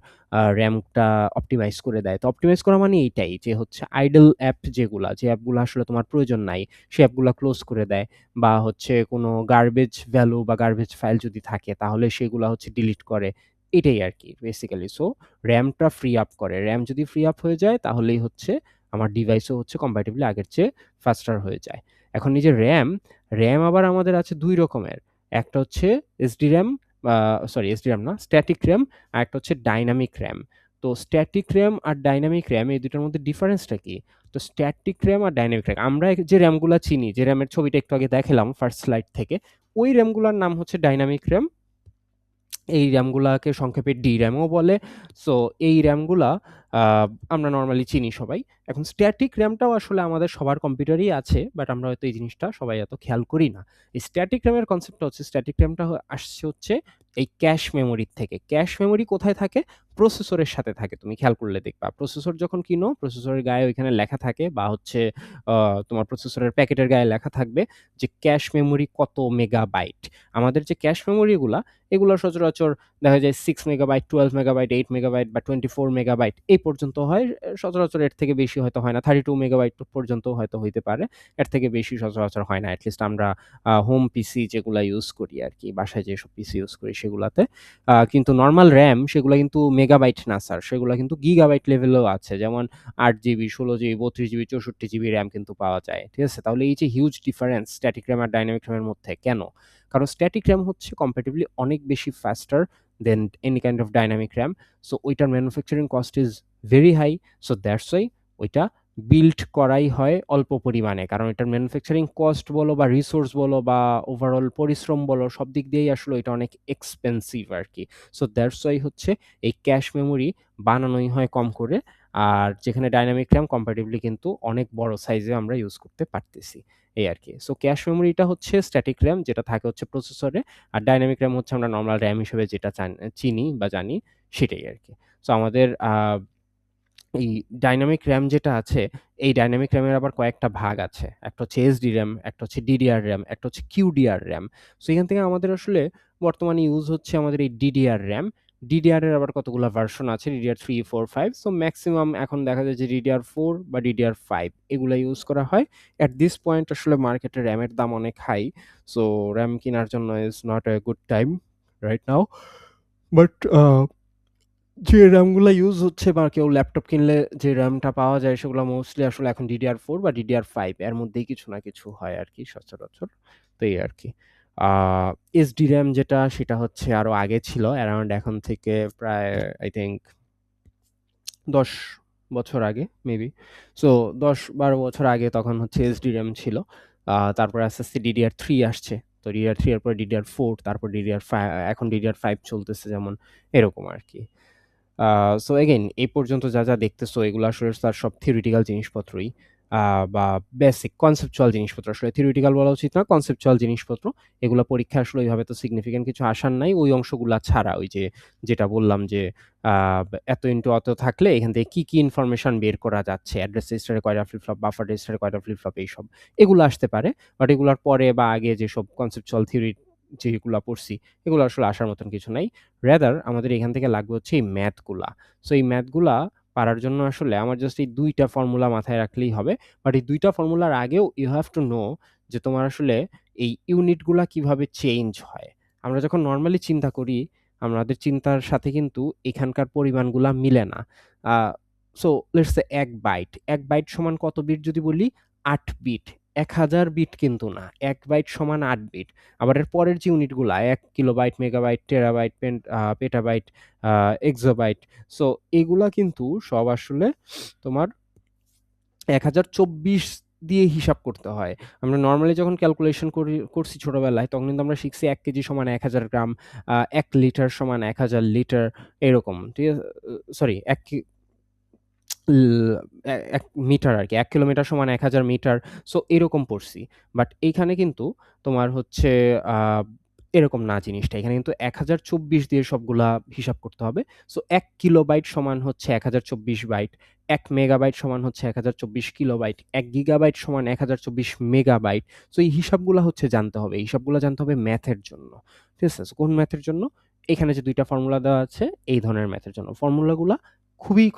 র‍্যামটা অপটিমাইজ করে দেয়। তো অপটিমাইজ করা মানে এইটাই যে হচ্ছে আইডল অ্যাপ যেগুলা, যে অ্যাপগুলা আসলে তোমার প্রয়োজন নাই, সে অ্যাপগুলা ক্লোজ করে দেয়। বা হচ্ছে কোনো গার্বেজ ভ্যালু বা গার্বেজ ফাইল যদি থাকে, তাহলে সেগুলা হচ্ছে ডিলিট করে। এটাই আরকি বেসিক্যালি। সো র‍্যামটা ফ্রি আপ করে। র‍্যাম যদি ফ্রি আপ হয়ে যায়, তাহলেই হচ্ছে আমার ডিভাইসও হচ্ছে কম্প্যাটিবলি আগের চেয়ে ফাস্টার হয়ে যায়। এখন এই যে র‍্যাম আবার আমাদের আছে ২ রকমের। একটা হচ্ছে SDRAM, আ সরি SDRAM না, স্ট্যাটিক র‍্যাম, আরেকটা হচ্ছে ডাইনামিক র‍্যাম। তো স্ট্যাটিক র‍্যাম আর ডাইনামিক র‍্যাম, এই ২ টার মধ্যে ডিফারেন্সটা কি? তো স্ট্যাটিক র‍্যাম আর ডাইনামিক র‍্যাম, আমরা যে র‍্যামগুলা চিনি, যে র‍্যামের ছবিটা একটু আগে দেখালাম ফার্স্ট স্লাইড থেকে, ওই র‍্যামগুলার নাম হচ্ছে ডাইনামিক র‍্যাম। এই র‍্যামগুলাকে সংক্ষেপে DRAM ও বলে। সো এই র‍্যামগুলা আ আমরা নরমালি চিনি সবাই। এখন স্ট্যাটিক র‍্যামটাও আসলে আমাদের সবার কম্পিউটারেই আছে। বাট আমরা হয়তো এই জিনিসটা সবাই এত খেয়াল করি না। এই স্ট্যাটিক র‍্যামের কনসেপ্টটা হচ্ছে, স্ট্যাটিক র‍্যামটা আসছে হচ্ছে এই ক্যাশ মেমোরির থেকে। ক্যাশ মেমোরি কোথায় থাকে? প্রসেসরের সাথে থাকে। তুমি খেয়াল করলে দেখবা। প্রসেসর যখন কিনো, প্রসেসরের গায়ে ওইখানে লেখা থাকে, বা হচ্ছে আ তোমার প্রসেসরের প্যাকেটের গায়ে লেখা থাকবে যে ক্যাশ মেমোরি কত মেগাবাইট। আমাদের যে ক্যাশ মেমোরিগুলা, এগুলো সচরাচর দেখা যায় 6 মেগাবাইট, 12 মেগাবাইট, 8 মেগাবাইট বা 24 মেগাবাইট এই পর্যন্ত হয়। সচরাচর এর থেকে বেশি হয়তো হয় না। 32 মেগাবাইট পর্যন্তও হয়তো হইতে পারে। এর থেকে বেশি সচরাচর হয় না। এট লিস্ট আমরা হোম পিসি যেগুলা ইউজ করি আরকি, বাসায় যেসব পিসি ইউজ করি সেগুলাতে। কিন্তু নরমাল র‍্যাম সেগুলা কিন্তু মেগাবাইট না স্যার। সেগুলা কিন্তু গিগাবাইট লেভেলেও আছে। যেমন 8 GB, 16 GB, 32 GB, 64 GB RAM কিন্তু পাওয়া যায়। ঠিক আছে? তাহলে এই যে হিউজ ডিফারেন্স স্ট্যাটিক র‍্যাম আর ডাইনামিক র‍্যামের মধ্যে, কেন? কারণ স্ট্যাটিক র‍্যাম হচ্ছে কম্প্যাটিবলি অনেক বেশি faster than any kind of dynamic RAM. So ওইটার manufacturing cost is very high. So that's why ওইটা বিল্ড করাই হয় অল্প পরিমাণে। কারণ এটার ম্যানুফ্যাকচারিং কস্ট বলো বা রিসোর্স বলো বা ওভারঅল পরিশ্রম বলো, সব দিক দিয়েই আসলে এটা অনেক এক্সপেনসিভ আরকি। সো দ্যাটস ওয়াই হচ্ছে এই ক্যাশ মেমোরি বানানোই হয় কম করে। আর যেখানে ডাইনামিক র‍্যাম কম্প্যাটিবলি কিন্তু অনেক বড় সাইজে আমরা ইউজ করতে পারতেছি। এই আরকি। সো ক্যাশ মেমোরিটা হচ্ছে স্ট্যাটিক র‍্যাম, যেটা থাকে হচ্ছে প্রসেসরে। আর ডাইনামিক র‍্যাম হচ্ছে আমরা নরমাল র‍্যাম হিসেবে যেটা চিনি বা জানি, সেটাই আরকি। সো আমাদের এই ডাইনামিক র‍্যাম যেটা আছে, এই ডাইনামিক র‍্যামের আবার কয়েকটা ভাগ আছে। একটা হচ্ছে SDRAM, একটা হচ্ছে DDR RAM, একটা হচ্ছে QDR RAM। সো এখান থেকে আমাদের আসলে বর্তমানে ইউজ হচ্ছে আমাদের এই DDR RAM। DDR এর আবার কতগুলা ভার্সন আছে, DDR3, 4, 5। সো মেক্সিমাম এখন দেখা যায় যে DDR4 বা DDR5 এগুলা ইউজ করা হয়। এট দিস পয়েন্ট আসলে মার্কেটে র‍্যামের দাম অনেক হাই। সো র‍্যাম কিনার জন্য is not a good time right now. But যে র‍্যামগুলা ইউজ হচ্ছে, বা কেউ ল্যাপটপ কিনলে যে র‍্যামটা পাওয়া যায়, সেগুলো মোস্টলি আসলে এখন DDR4 বা DDR5 এর মধ্যেই কিছু না কিছু হয় আরকি সচরাচর। তো এই আরকি। আ SDRAM যেটা, সেটা হচ্ছে আরো আগে ছিল। অ্যারাউন্ড এখন থেকে প্রায় আই থিংক ১০ বছর আগে মেবি। সো ১০-১২ বছর আগে তখন হচ্ছে SDRAM ছিল। তারপরে আস্তে, আস্তে DDR3 আসছে। তো DDR3 এর পরে DDR4, তারপর এখন DDR5 চলতেছে যেমন, এরকম আরকি। সো এগেইন এই পর্যন্ত যা দেখতেছো, এগুলো আসলে তার সব থিওরিটিক্যাল জিনিসপত্রই। বা বেসিক কনসেপচুয়াল জিনিসপত্র, আসলে থিওরিটিক্যাল বলা উচিত না, কনসেপচুয়াল জিনিসপত্র, এগুলা পরীক্ষায় আসলে ওইভাবে তো সিগনিফিক্যান্ট কিছু আসার নাই ওই অংশগুলা ছাড়া। ওই যে যেটা বললাম যে এত ইনটু অত থাকলে এখান থেকে কি ইনফরমেশন বের করা যাচ্ছে, অ্যাড্রেস রেজিস্টারে কয়টা ফ্লিপ ফ্লপ, বাফার রেজিস্টারে কয়টা ফ্লিপ ফ্লপ, এইসব এগুলো আসতে পারে। বাট এগুলার পরে বা আগে যেসব কনসেপচুয়াল থিওরি যেগুলা পড়ছি এগুলো আসলে আসার মতন কিছু নাই। রেদার আমাদের এখান থেকে লাগবে হচ্ছে এই ম্যাথগুলা। সো এই ম্যাথগুলা পারার জন্য আসলে আমার জাস্ট এই ২ টা ফর্মুলা মাথায় রাখলেই হবে। বাট এই ২ টা ফর্মুলার আগেও ইউ হ্যাভ টু নো যে তোমার আসলে এই ইউনিটগুলা কিভাবে চেঞ্জ হয়। আমরা যখন নরমালি চিন্তা করি, আমাদের চিন্তার সাথে কিন্তু এখানকার পরিমাণগুলা মিলে না। Uh so let's say ১ byte. ১ byte সমান কত বিট যদি বলি? ৮ বিট। ১,০০০ বিট কিন্তু না। ১ বাইট সমান ৮ বিট। আবার এর পরের যে ইউনিটগুলা ১ kilobyte, megabyte, terabyte, petabyte, exabyte. So এগুলা কিন্তু সব আসলে তোমার ১,০২৪ দিয়ে হিসাব করতে হয়। আমরা নরমালি যখন ক্যালকুলেশন করছি ছোটবেলায়, তখন কিন্তু আমরা শিখছি ১ কেজি সমান ১,০০০ গ্রাম, ১ লিটার সমান ১,০০০ লিটার, এরকম। ঠিক আছে? সরি, ১ কি ল এ ১ মিটার আরকি। ১ কিলোমিটার সমান ১,০০০ মিটার। সো এরকম পড়ছি। বাট এইখানে কিন্তু তোমার হচ্ছে আ এরকম না জিনিসটা। এখানে কিন্তু ১,০২৪ দিয়ে সবগুলা হিসাব করতে হবে। সো ১ কিলোবাইট সমান হচ্ছে ১,০২৪ বাইট। ১ মেগাবাইট সমান হচ্ছে ১,০২৪ কিলোবাইট। ১ গিগাবাইট সমান ১,০২৪ মেগাবাইট। সো এই হিসাবগুলা হচ্ছে জানতে হবে। এই হিসাবগুলা জানতে হবে ম্যাথের জন্য। ঠিক আছে? সো কোন ম্যাথের জন্য? এখানে যে ২ টা ফর্মুলা দেওয়া আছে, এই ধরনের ম্যাথের জন্য। ফর্মুলাগুলা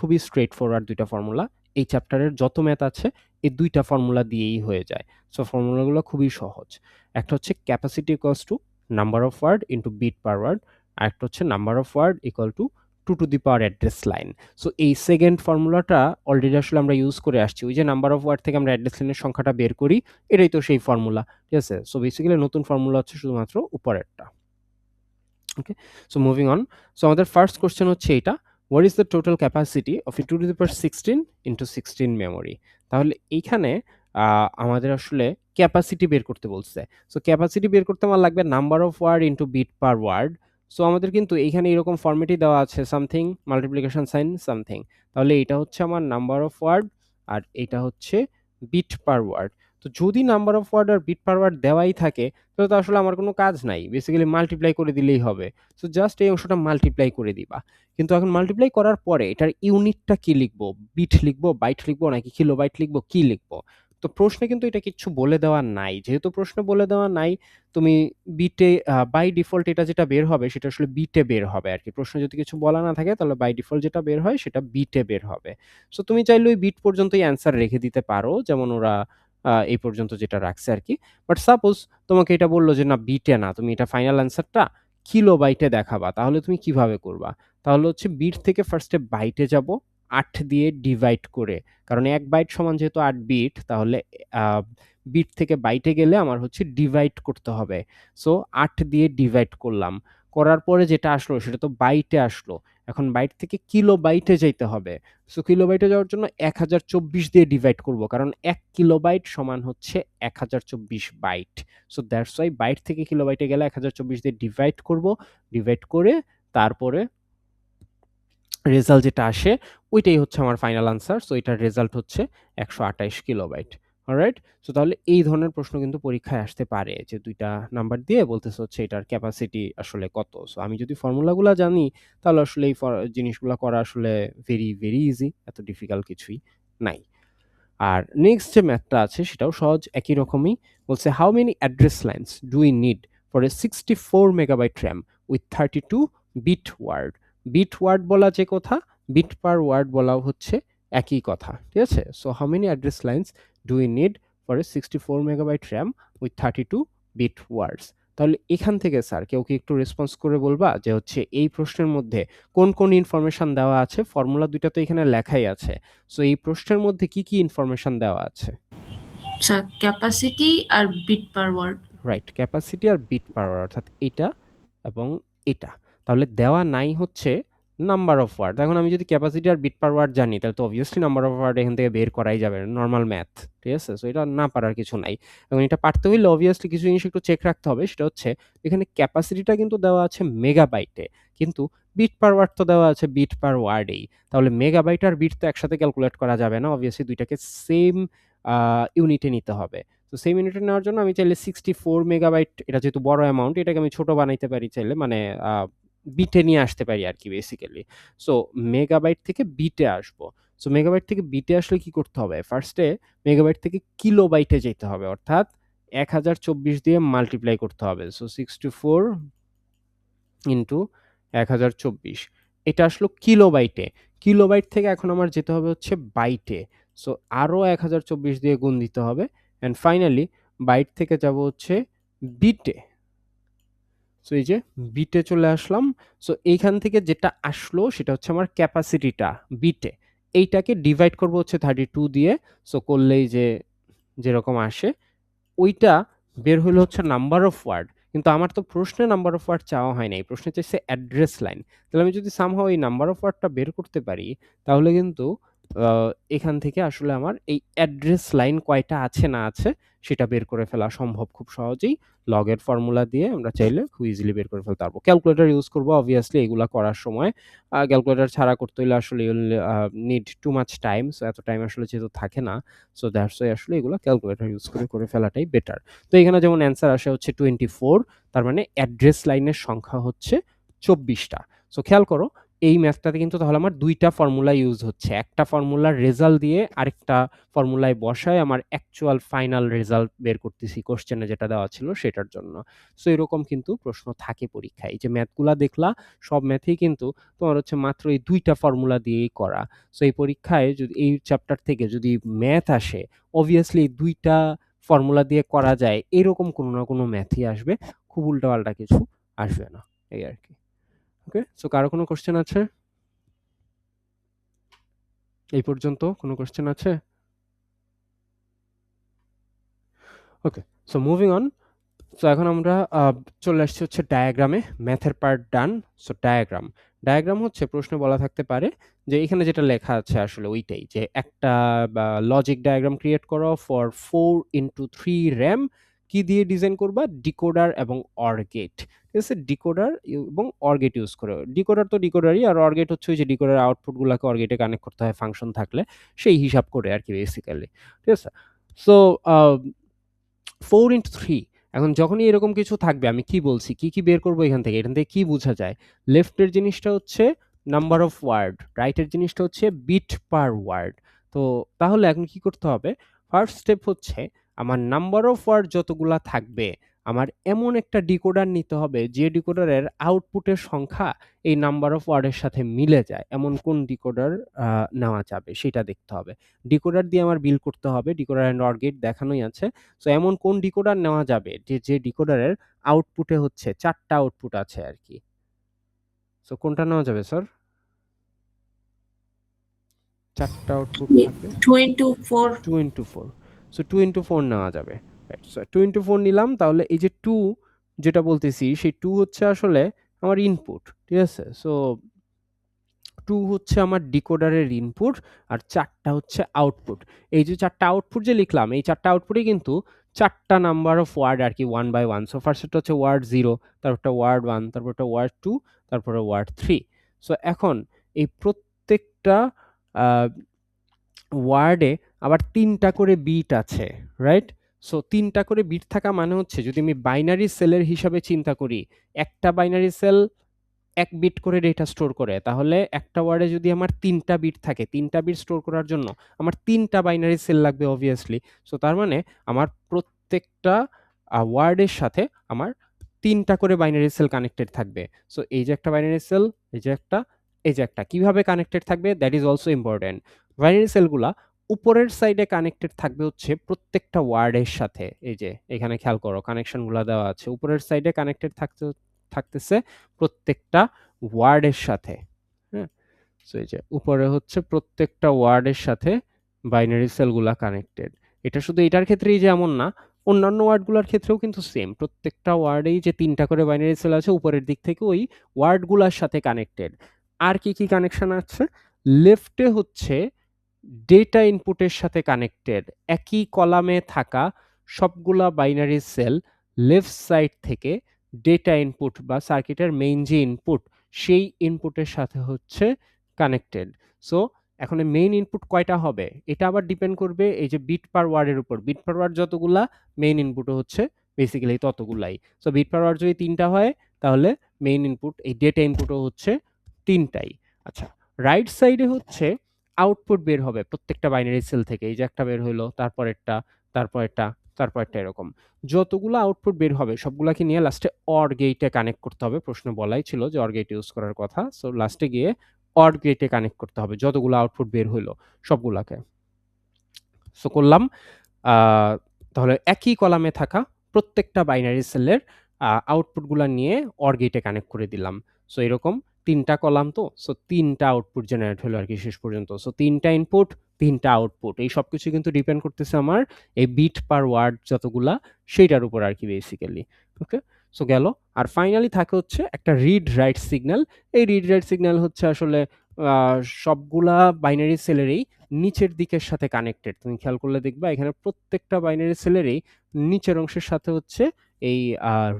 খুবই স্ট্রেইট ফরওয়ার্ড ২ টা ফর্মুলা। এই চ্যাপ্টারের যত ম্যাথ আছে এই ২ টা ফর্মুলা দিয়েই হয়ে যায়। সো ফর্মুলাগুলো খুবই সহজ। একটা হচ্ছে capacity equals to number of word into bit per word. আরেকটা হচ্ছে number of word equal to 2 to the power address line. So এই সেকেন্ড ফর্মুলাটা অলরেডি আসলে আমরা ইউজ করে আসছি। ওই যে নাম্বার অফ ওয়ার্ড থেকে আমরা অ্যাড্রেস লাইনের সংখ্যাটা বের করি, এটাই তো সেই ফর্মুলা। ঠিক আছে? সো বেসিক্যালি নতুন ফর্মুলা হচ্ছে শুধুমাত্র উপরেরটা। ওকে, সো মুভিং অন। সো আমাদের ফার্স্ট কোশ্চেন হচ্ছে এইটা, what is the total capacity of A 2 to the power 16 into 16 memory. তাহলে এইখানে আমাদের আসলে ক্যাপাসিটি বের করতে বলছে। সো ক্যাপাসিটি বের করতে আমার লাগবে number of word into bit per word. So আমাদের কিন্তু এইখানে এরকম ফরম্যাটই দেওয়া আছে, সামথিং মাল্টিপ্লিকেশন সাইন সামথিং। তাহলে এটা হচ্ছে আমার নাম্বার অফ ওয়ার্ড আর এটা হচ্ছে বিট পার ওয়ার্ড। তো যদি নাম্বার অফ ওয়ার্ড আর বিট পার ওয়ার্ড দেওয়াই থাকে তাহলে তো আসলে আমার কোনো কাজ নাই। বেসিক্যালি মাল্টিপ্লাই করে দিলেই হবে। সো জাস্ট এই অংশটা মাল্টিপ্লাই করে দিবা। কিন্তু এখন মাল্টিপ্লাই করার পরে এটার ইউনিটটা কি লিখবো? বিট লিখবো, বাইট লিখবো নাকি কিলোবাইট লিখবো, কি লিখবো? তো প্রশ্নে কিন্তু এটা কিচ্ছু বলে দেওয়া নাই। যেহেতু প্রশ্নে বলে দেওয়া নাই, তুমি বিটে বাই ডিফল্ট এটা যেটা বের হবে সেটা আসলে বিটে বের হবে আরকি। প্রশ্নে যদি কিছু বলা না থাকে তাহলে বাই ডিফল্ট যেটা বের হয় সেটা বিটে বের হবে। সো তুমি চাইলে ওই বিট পর্যন্তই অ্যান্সার রেখে দিতে পারো। যেমন ওরা এই পর্যন্ত যেটা রাখছে আরকি। বাট সাপোজ তোমাকে এটা বলল যে না বিটে না, তুমি এটা ফাইনাল অ্যান্সারটা কিলোবাইটে দেখাবা। তাহলে তুমি কিভাবে করবা? তাহলে হচ্ছে বিট থেকে ফার্স্টে বাইটে যাব ৮ দিয়ে ডিভাইড করে। কারণ ১ বাইট সমান যেহেতু ৮ বিট, তাহলে আ বিট থেকে বাইটে গেলে আমার হচ্ছে ডিভাইড করতে হবে। সো ৮ দিয়ে ডিভাইড করলাম। করার পরে যেটা আসলো সেটা তো বাইটে আসলো। এখন বাইট থেকে কিলোবাইটে যাইতে হবে। সো কিলোবাইটে যাওয়ার জন্য ১,০২৪ দিয়ে ডিভাইড করব। কারণ ১ কিলোবাইট সমান হচ্ছে ১,০২৪ byte. So that's why byte থেকে কিলোবাইটে গেলে ১,০২৪ দিয়ে ডিভাইড করব। ডিভাইড করে তারপরে রেজাল্ট যেটা আসে ওইটাই হচ্ছে আমার ফাইনাল আনসার। সো এটার রেজাল্ট হচ্ছে ১২৮ কিলোবাইট। অলরাইট? সো তাহলে এই ধরনের প্রশ্ন কিন্তু পরীক্ষায় আসতে পারে যে ২ টা নাম্বার দিয়ে বলতেছে হচ্ছে এটার ক্যাপাসিটি আসলে কত। সো আমি যদি ফর্মুলাগুলা জানি তাহলে আসলে এই জিনিসগুলা করা আসলে ভেরি ইজি। এত ডিফিকাল্ট কিছুই নাই। আর নেক্সট যে ম্যাথটা আছে সেটাও সহজ, একই রকমই। বলছে how many address lines do we need for a 64 megabyte RAM with 32 bit word. Bit word বলা যে কথা, বিট পার ওয়ার্ড বলাও হচ্ছে একই কথা। ঠিক আছে? So how many address lines do we need for a 64 megabyte RAM with 32 bit words. তাহলে এখান থেকে স্যার কেউ কি একটু রেসপন্স করে বলবা যে হচ্ছে এই প্রশ্নের মধ্যে কোন ইনফরমেশন দেওয়া আছে? ফর্মুলা ২ টা তো এখানে লেখাই আছে। সো এই প্রশ্নের মধ্যে কি ইনফরমেশন দেওয়া আছে? আচ্ছা, ক্যাপাসিটি আর bit per word. Right, capacity আর বিট পার ওয়ার্ড, অর্থাৎ এটা এবং এটা। তাহলে দেওয়া নাই হচ্ছে নাম্বার অফ ওয়ার্ড। এখন আমি যদি ক্যাপাসিটি আর বিট পার ওয়ার্ড জানি তাহলে তো অবভিয়াসলি নাম্বার অফ ওয়ার্ড এখান থেকে বের করাই যাবে, নরমাল ম্যাথ। ঠিক আছে? সো এটা না পারার কিছু নাই। এবং এটা পারতে হইলে অবভিয়াসলি কিছু জিনিস একটু চেক রাখতে হবে। সেটা হচ্ছে এখানে ক্যাপাসিটিটা কিন্তু দেওয়া আছে মেগাবাইটে। কিন্তু বিট পার ওয়ার্ড তো দেওয়া আছে বিট পার ওয়ার্ডেই। তাহলে মেগাবাইট আর বিট তো একসাথে ক্যালকুলেট করা যাবে না। অবভিয়াসলি ২ টাকে সেম ইউনিটে নিতে হবে। তো সেম ইউনিটে নেওয়ার জন্য আমি চাইলে 64 মেগাবাইট, এটা যেহেতু বড় অ্যামাউন্ট, এটাকে আমি ছোট বানাইতে পারি চাইলে, মানে বিটে নিয়ে আসতে পারি আরকি বেসিক্যালি। সো মেগাবাইট থেকে বিটে আসবো। সো মেগাবাইট থেকে বিটে আসলে কি করতে হবে? ফার্স্টে মেগাবাইট থেকে কিলোবাইটে যেতে হবে, অর্থাৎ 1024 দিয়ে মাল্টিপ্লাই করতে হবে। সো 64 ইন্টু 1024, এটা আসলো কিলোবাইটে। কিলোবাইট থেকে এখন আমার যেতে হবে হচ্ছে বাইটে। সো আরো 1024 দিয়ে গুণ দিতে হবে, অ্যান্ড ফাইনালি বাইট থেকে যাব হচ্ছে বিটে। সো এই যে বিটে চলে আসলাম। সো এইখান থেকে যেটা আসলো সেটা হচ্ছে আমার ক্যাপাসিটিটা বিটে। এইটাকে ডিভাইড করবো হচ্ছে 32 দিয়ে। সো করলেই যে যেরকম আসে ওইটা বের হইলো হচ্ছে নাম্বার অফ ওয়ার্ড। কিন্তু আমার তো প্রশ্নে নাম্বার অফ ওয়ার্ড চাওয়া হয় নাই, প্রশ্নে চাইছে অ্যাড্রেস লাইন। তাহলে আমি যদি সামহাও এই নাম্বার অফ ওয়ার্ডটা বের করতে পারি, তাহলে কিন্তু এখান থেকে আসলে আমার এই অ্যাড্রেস লাইন কয়টা আছে না আছে সেটা বের করে ফেলা সম্ভব খুব সহজেই। লগের ফর্মুলা দিয়ে আমরা চাইলে খুব ইজিলি বের করে ফেলতে পারবো। ক্যালকুলেটর ইউজ করবো অবভিয়াসলি এগুলা করার সময়। ক্যালকুলেটর ছাড়া করতে হলে আসলে you'll need too much time. So এত টাইম আসলে যেহেতু থাকে না, সো দ্যাটস ওয়াই আসলে এগুলো ক্যালকুলেটর ইউজ করে ফেলাটাই বেটার। তো এখানে যেমন অ্যান্সার আসে হচ্ছে 24, তার মানে অ্যাড্রেস লাইনের সংখ্যা হচ্ছে 24টা। সো খেয়াল করো এই ম্যাথটাতে কিন্তু তাহলে আমার দুইটা ফর্মুলা ইউজ হচ্ছে। একটা ফর্মুলার রেজাল্ট দিয়ে আরেকটা ফর্মুলায় বসায় আমার অ্যাকচুয়াল ফাইনাল রেজাল্ট বের করতেছি কোশ্চেনে যেটা দেওয়া ছিল সেটার জন্য। সো এরকম কিন্তু প্রশ্ন থাকে পরীক্ষায়। এই যে ম্যাথগুলা দেখলা, সব ম্যাথেই কিন্তু তোমার হচ্ছে মাত্র এই দুইটা ফর্মুলা দিয়েই করা। সো এই পরীক্ষায় যদি এই চ্যাপ্টার থেকে যদি ম্যাথ আসে, অবভিয়াসলি এই দুইটা ফর্মুলা দিয়ে করা যায় এরকম কোনো না কোনো ম্যাথই আসবে, খুব উল্টাপাল্টা কিছু আসবে না, এই আর কি। ওকে, সো কারো কোনো কোশ্চেন আছে? এই পর্যন্ত কোনো কোশ্চেন আছে? ওকে, সো মুভিং অন। সো এখন আমরা চলে আসছি হচ্ছে ডায়াগ্রামে। ম্যাথের পার্ট ডান। সো ডায়াগ্রাম, ডায়াগ্রাম হচ্ছে প্রশ্নে বলা থাকতে পারে যে এখানে যেটা লেখা আছে আসলে ওইটাই, যে একটা লজিক ডায়াগ্রাম ক্রিয়েট করো ফর 4x3 র্যাম, কি দিয়ে ডিজাইন করবা? ডিকোডার এবং অর গেট। ঠিক আছে, ডিকোডার এবং অর গেট ইউজ করে। ডিকোডার তো ডিকোডারই, আর অর গেট হচ্ছে ওই যে ডিকোডার আউটপুটগুলোকে অর গেটে কানেক্ট করতে হয় ফাংশন থাকলে, সেই হিসাব করে আর কি বেসিক্যালি। ঠিক আছে, সো 4x3, এখন যখনই এরকম কিছু থাকবে আমি কি বলছি, কি বের করবো এখান থেকে? এখান থেকে কি বোঝা যায়? লেফটের জিনিসটা হচ্ছে নাম্বার অফ ওয়ার্ড, রাইটের জিনিসটা হচ্ছে বিট পার ওয়ার্ড। তো তাহলে এখন কি করতে হবে? ফার্স্ট স্টেপ হচ্ছে আমার নাম্বার অফ ওয়ার্ড যতগুলা থাকবে, আমার এমন একটা ডিকোডার নিতে হবে যে ডিকোডারের আউটপুটের সংখ্যা এই নাম্বার অফ ওয়ার্ডের সাথে মিলে যায়। এমন কোন ডিকোডার নেওয়া যাবে সেটা দেখতে হবে। ডিকোডার দিয়ে আমার বিল করতে হবে, ডিকোডার অ্যান্ড অর গেট দেখানোই আছে। সো এমন কোন ডিকোডার নেওয়া যাবে যে ডিকোডারের আউটপুটে হচ্ছে 4টা আউটপুট আছে আরকি। সো কোনটা নেওয়া যাবে স্যার? 4টা আউটপুট থাকবে। 2 into 4 2 into 4, সো 2 into 4 নেওয়া যাবে। রাইট, সো 2 into 4 নিলাম। তাহলে এই যে 2 যেটা বলতেছি সেই 2 হচ্ছে আসলে আমার ইনপুট। ঠিক আছে, সো 2 হচ্ছে আমার ডিকোডারের ইনপুট, আর 4টা হচ্ছে আউটপুট। এই যে 4টা আউটপুট যে লিখলাম, এই 4টা আউটপুটে কিন্তু 4টা নাম্বার অফ ওয়ার্ড আর কি, 1 বাই 1। সো ফার্স্টেরটা হচ্ছে ওয়ার্ড 0, তারপরটা ওয়ার্ড 1, তারপরটা ওয়ার্ড 2, তারপরে ওয়ার্ড 3। সো এখন এই প্রত্যেকটা আ ওয়ার্ডে আবার 3টা করে বিট আছে, রাইট? সো 3টা করে বিট থাকা মানে হচ্ছে যদি আমি বাইনারি সেলের হিসাবে চিন্তা করি, একটা বাইনারি সেল 1 বিট করে ডেটা স্টোর করে। তাহলে একটা ওয়ার্ডে যদি আমার 3টা বিট থাকে, 3টা বিট স্টোর করার জন্য আমার 3টা বাইনারি সেল লাগবে অবভিয়াসলি। সো তার মানে আমার প্রত্যেকটা ওয়ার্ডের সাথে আমার 3টা করে বাইনারি সেল কানেক্টেড থাকবে। সো এই যে একটা বাইনারি সেল, এই যে একটা, এই যে একটা। কিভাবে কানেক্টেড থাকবে? That is also important. Binary সেলগুলা উপরের সাইডে কানেক্টেড থাকবে হচ্ছে প্রত্যেকটা ওয়ার্ডের সাথে। এই যে এখানে খেয়াল করো কানেকশনগুলা দেওয়া আছে। উপরের সাইডে কানেক্টেড থাকতেছে প্রত্যেকটা ওয়ার্ডের সাথে। হ্যাঁ? সো এই যে উপরে হচ্ছে প্রত্যেকটা ওয়ার্ডের সাথে বাইনারি সেলগুলা কানেক্টেড। এটা শুধু এটার ক্ষেত্রেই যে এমন না, অন্যান্য ওয়ার্ডগুলোর ক্ষেত্রেও কিন্তু সেম। প্রত্যেকটা ওয়ার্ডেই যে 3টা করে বাইনারি সেল আছে উপরের দিক থেকে ওই ওয়ার্ডগুলার সাথে কানেক্টেড। আর কি কানেকশন আছে? লেফটে হচ্ছে ডেটা ইনপুটের সাথে কানেক্টেড। একই কলামে থাকা সবগুলা বাইনারি সেল লেফট সাইড থেকে ডেটা ইনপুট বা সার্কিটের মেইন যে ইনপুট সেই ইনপুটের সাথে হচ্ছে কানেক্টেড। সো এখন মেইন ইনপুট কয়টা হবে এটা আবার ডিপেন্ড করবে এই যে বিট পার ওয়ার্ডের উপর। বিট পার ওয়ার্ড যতগুলা মেইন ইনপুটও হচ্ছে basically ততগুলাই। So bit per word যদি ৩টা হয় তাহলে মেইন ইনপুট এই ডেটা ইনপুটও হচ্ছে ৩টাই। আচ্ছা, রাইট সাইডে হচ্ছে আউটপুট বের হবে প্রত্যেকটা বাইনারি সেল থেকে। এই যে একটা বের হইলো, তারপরেরটা, তারপরেরটা, তারপরেরটা, এরকম। যতগুলো আউটপুট বের হবে সবগুলাকে নিয়ে লাস্টে OR গেটে কানেক্ট করতে হবে। প্রশ্ন বলাই ছিল যে OR গেট ইউজ করার কথা। সো লাস্টে গিয়ে OR গেটে কানেক্ট করতে হবে যতগুলো আউটপুট বের হইলো সবগুলাকে। সো করলাম। তাহলে একই কলামে থাকা প্রত্যেকটা বাইনারি সেলের আউটপুটগুলা নিয়ে OR গেটে কানেক্ট করে দিলাম। সো এরকম ৩টা কলাম তো, সো ৩টা আউটপুট জেনারেট হলো আরকি শেষ পর্যন্ত। সো ৩টা ইনপুট, ৩টা আউটপুট। এই সবকিছু কিন্তু ডিপেন্ড করতেছে আমার এই বিট পার ওয়ার্ড যতগুলা সেইটার উপর আরকি বেসিক্যালি। ওকে? সো গেল। আর ফাইনালি থাকে হচ্ছে একটা রিড রাইট সিগন্যাল। এই রিড রাইট সিগন্যাল হচ্ছে আসলে আ সবগুলা বাইনারি সেলেরই নিচের দিকের সাথে কানেক্টেড। তুমি খেয়াল করলে দেখবা এখানে প্রত্যেকটা বাইনারি সেলেরই নিচের অংশের সাথে হচ্ছে এই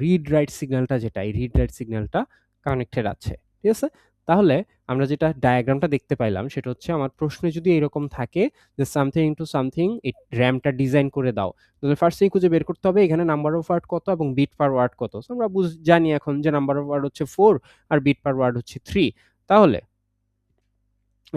রিড রাইট সিগন্যালটা যেটা, এই রিড রাইট সিগন্যালটা কানেক্টেড আছে। ঠিক আছে? তাহলে আমরা যেটা ডায়াগ্রামটা দেখতে পাইলাম সেটা হচ্ছে আমার প্রশ্নে যদি এরকম থাকে যে সামথিং ইনটু সামথিং এই র‍্যামটা ডিজাইন করে দাও। তাহলে ফার্স্ট থেকেই খুঁজে বের করতে হবে এখানে নাম্বার অফ ওয়ার্ড কত এবং বিট পার ওয়ার্ড কত। সো আমরা জানি এখন যে নাম্বার অফ ওয়ার্ড হচ্ছে 4 আর বিট পার ওয়ার্ড হচ্ছে 3। তাহলে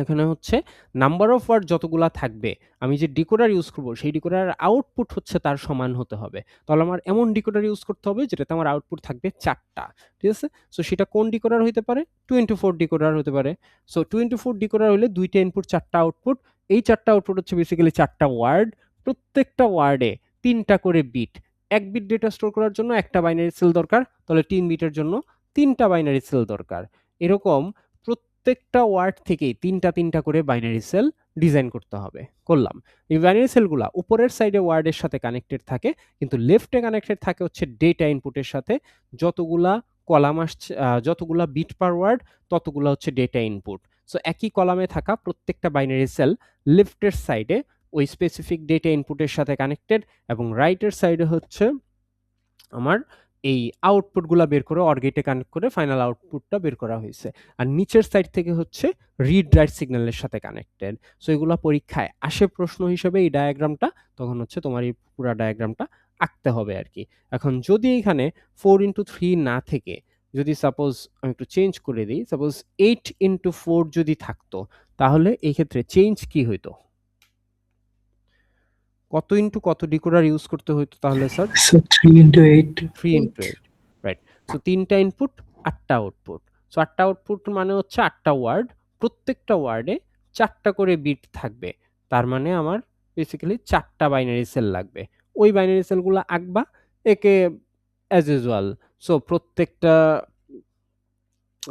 এখানে হচ্ছে নাম্বার অফ ওয়ার্ড যতগুলা থাকবে আমি যে ডিকোডার ইউজ করব সেই ডিকোডারের আউটপুট হচ্ছে তার সমান হতে হবে। তাহলে আমার এমন ডিকোডার ইউজ করতে হবে যেটাতে আমার আউটপুট থাকবে ৪ টা। ঠিক আছে? সো সেটা কোন ডিকোডার হইতে পারে? 2x4 ডিকোডার হতে পারে। সো 2x4 ডিকোডার হইলে ২ টা ইনপুট ৪ টা আউটপুট। এই ৪ টা আউটপুট হচ্ছে বেসিক্যালি ৪ টা ওয়ার্ড। প্রত্যেকটা ওয়ার্ডে ৩ টা করে বিট। ১ বিট ডেটা স্টোর করার জন্য একটা বাইনারি সেল দরকার। তাহলে ৩ বিটের জন্য ৩ টা বাইনারি সেল দরকার। এরকম প্রত্যেকটা ওয়ার্ড থেকেই ৩টা করে বাইনারি সেল ডিজাইন করতে হবে। করলাম। এই বাইনারি সেলগুলা উপরের সাইডে ওয়ার্ডের সাথে কানেক্টেড থাকে, কিন্তু লেফটে কানেক্টেড থাকে হচ্ছে ডেটা ইনপুটের সাথে। যতগুলা কলাম আসছে যতগুলা বিট পার ওয়ার্ড ততগুলা হচ্ছে ডেটা ইনপুট। সো একই কলামে থাকা প্রত্যেকটা বাইনারি সেল লেফটের সাইডে ওই স্পেসিফিক ডেটা ইনপুটের সাথে কানেক্টেড এবং রাইটের সাইডে হচ্ছে আমার এই আউটপুটগুলা বের করে OR গেটে কানেক্ট করে ফাইনাল আউটপুটটা বের করা হইছে। আর নিচের সাইড থেকে হচ্ছে রিড রাইট সিগন্যালের সাথে কানেক্টেড। সো এগুলা পরীক্ষায় আসে প্রশ্ন হিসেবে এই ডায়াগ্রামটা, তখন হচ্ছে তোমার এই পুরা ডায়াগ্রামটা আঁকতে হবে আরকি। এখন যদি এখানে 4x3 না থেকে যদি সাপোজ আমি একটু চেঞ্জ করে দেই, সাপোজ 8x4 যদি থাকতো, তাহলে এই ক্ষেত্রে চেঞ্জ কি হইতো? কত ইনটু কত ডিকোডার ইউজ করতে হইতো তাহলে sir? So 3 into 8. 3 into 8, right. So ৩ টা ইনপুট, ৮ টা আউটপুট। সো ৮ টা আউটপুট মানে হচ্ছে ৮ টা ওয়ার্ড। প্রত্যেকটা ওয়ার্ডে ৪ টা করে বিট থাকবে। তার মানে আমার বেসিক্যালি ৪ টা বাইনারি সেল লাগবে। ওই বাইনারি সেলগুলা আঁকবা, একে অ্যাজ ইউজুয়াল। সো প্রত্যেকটা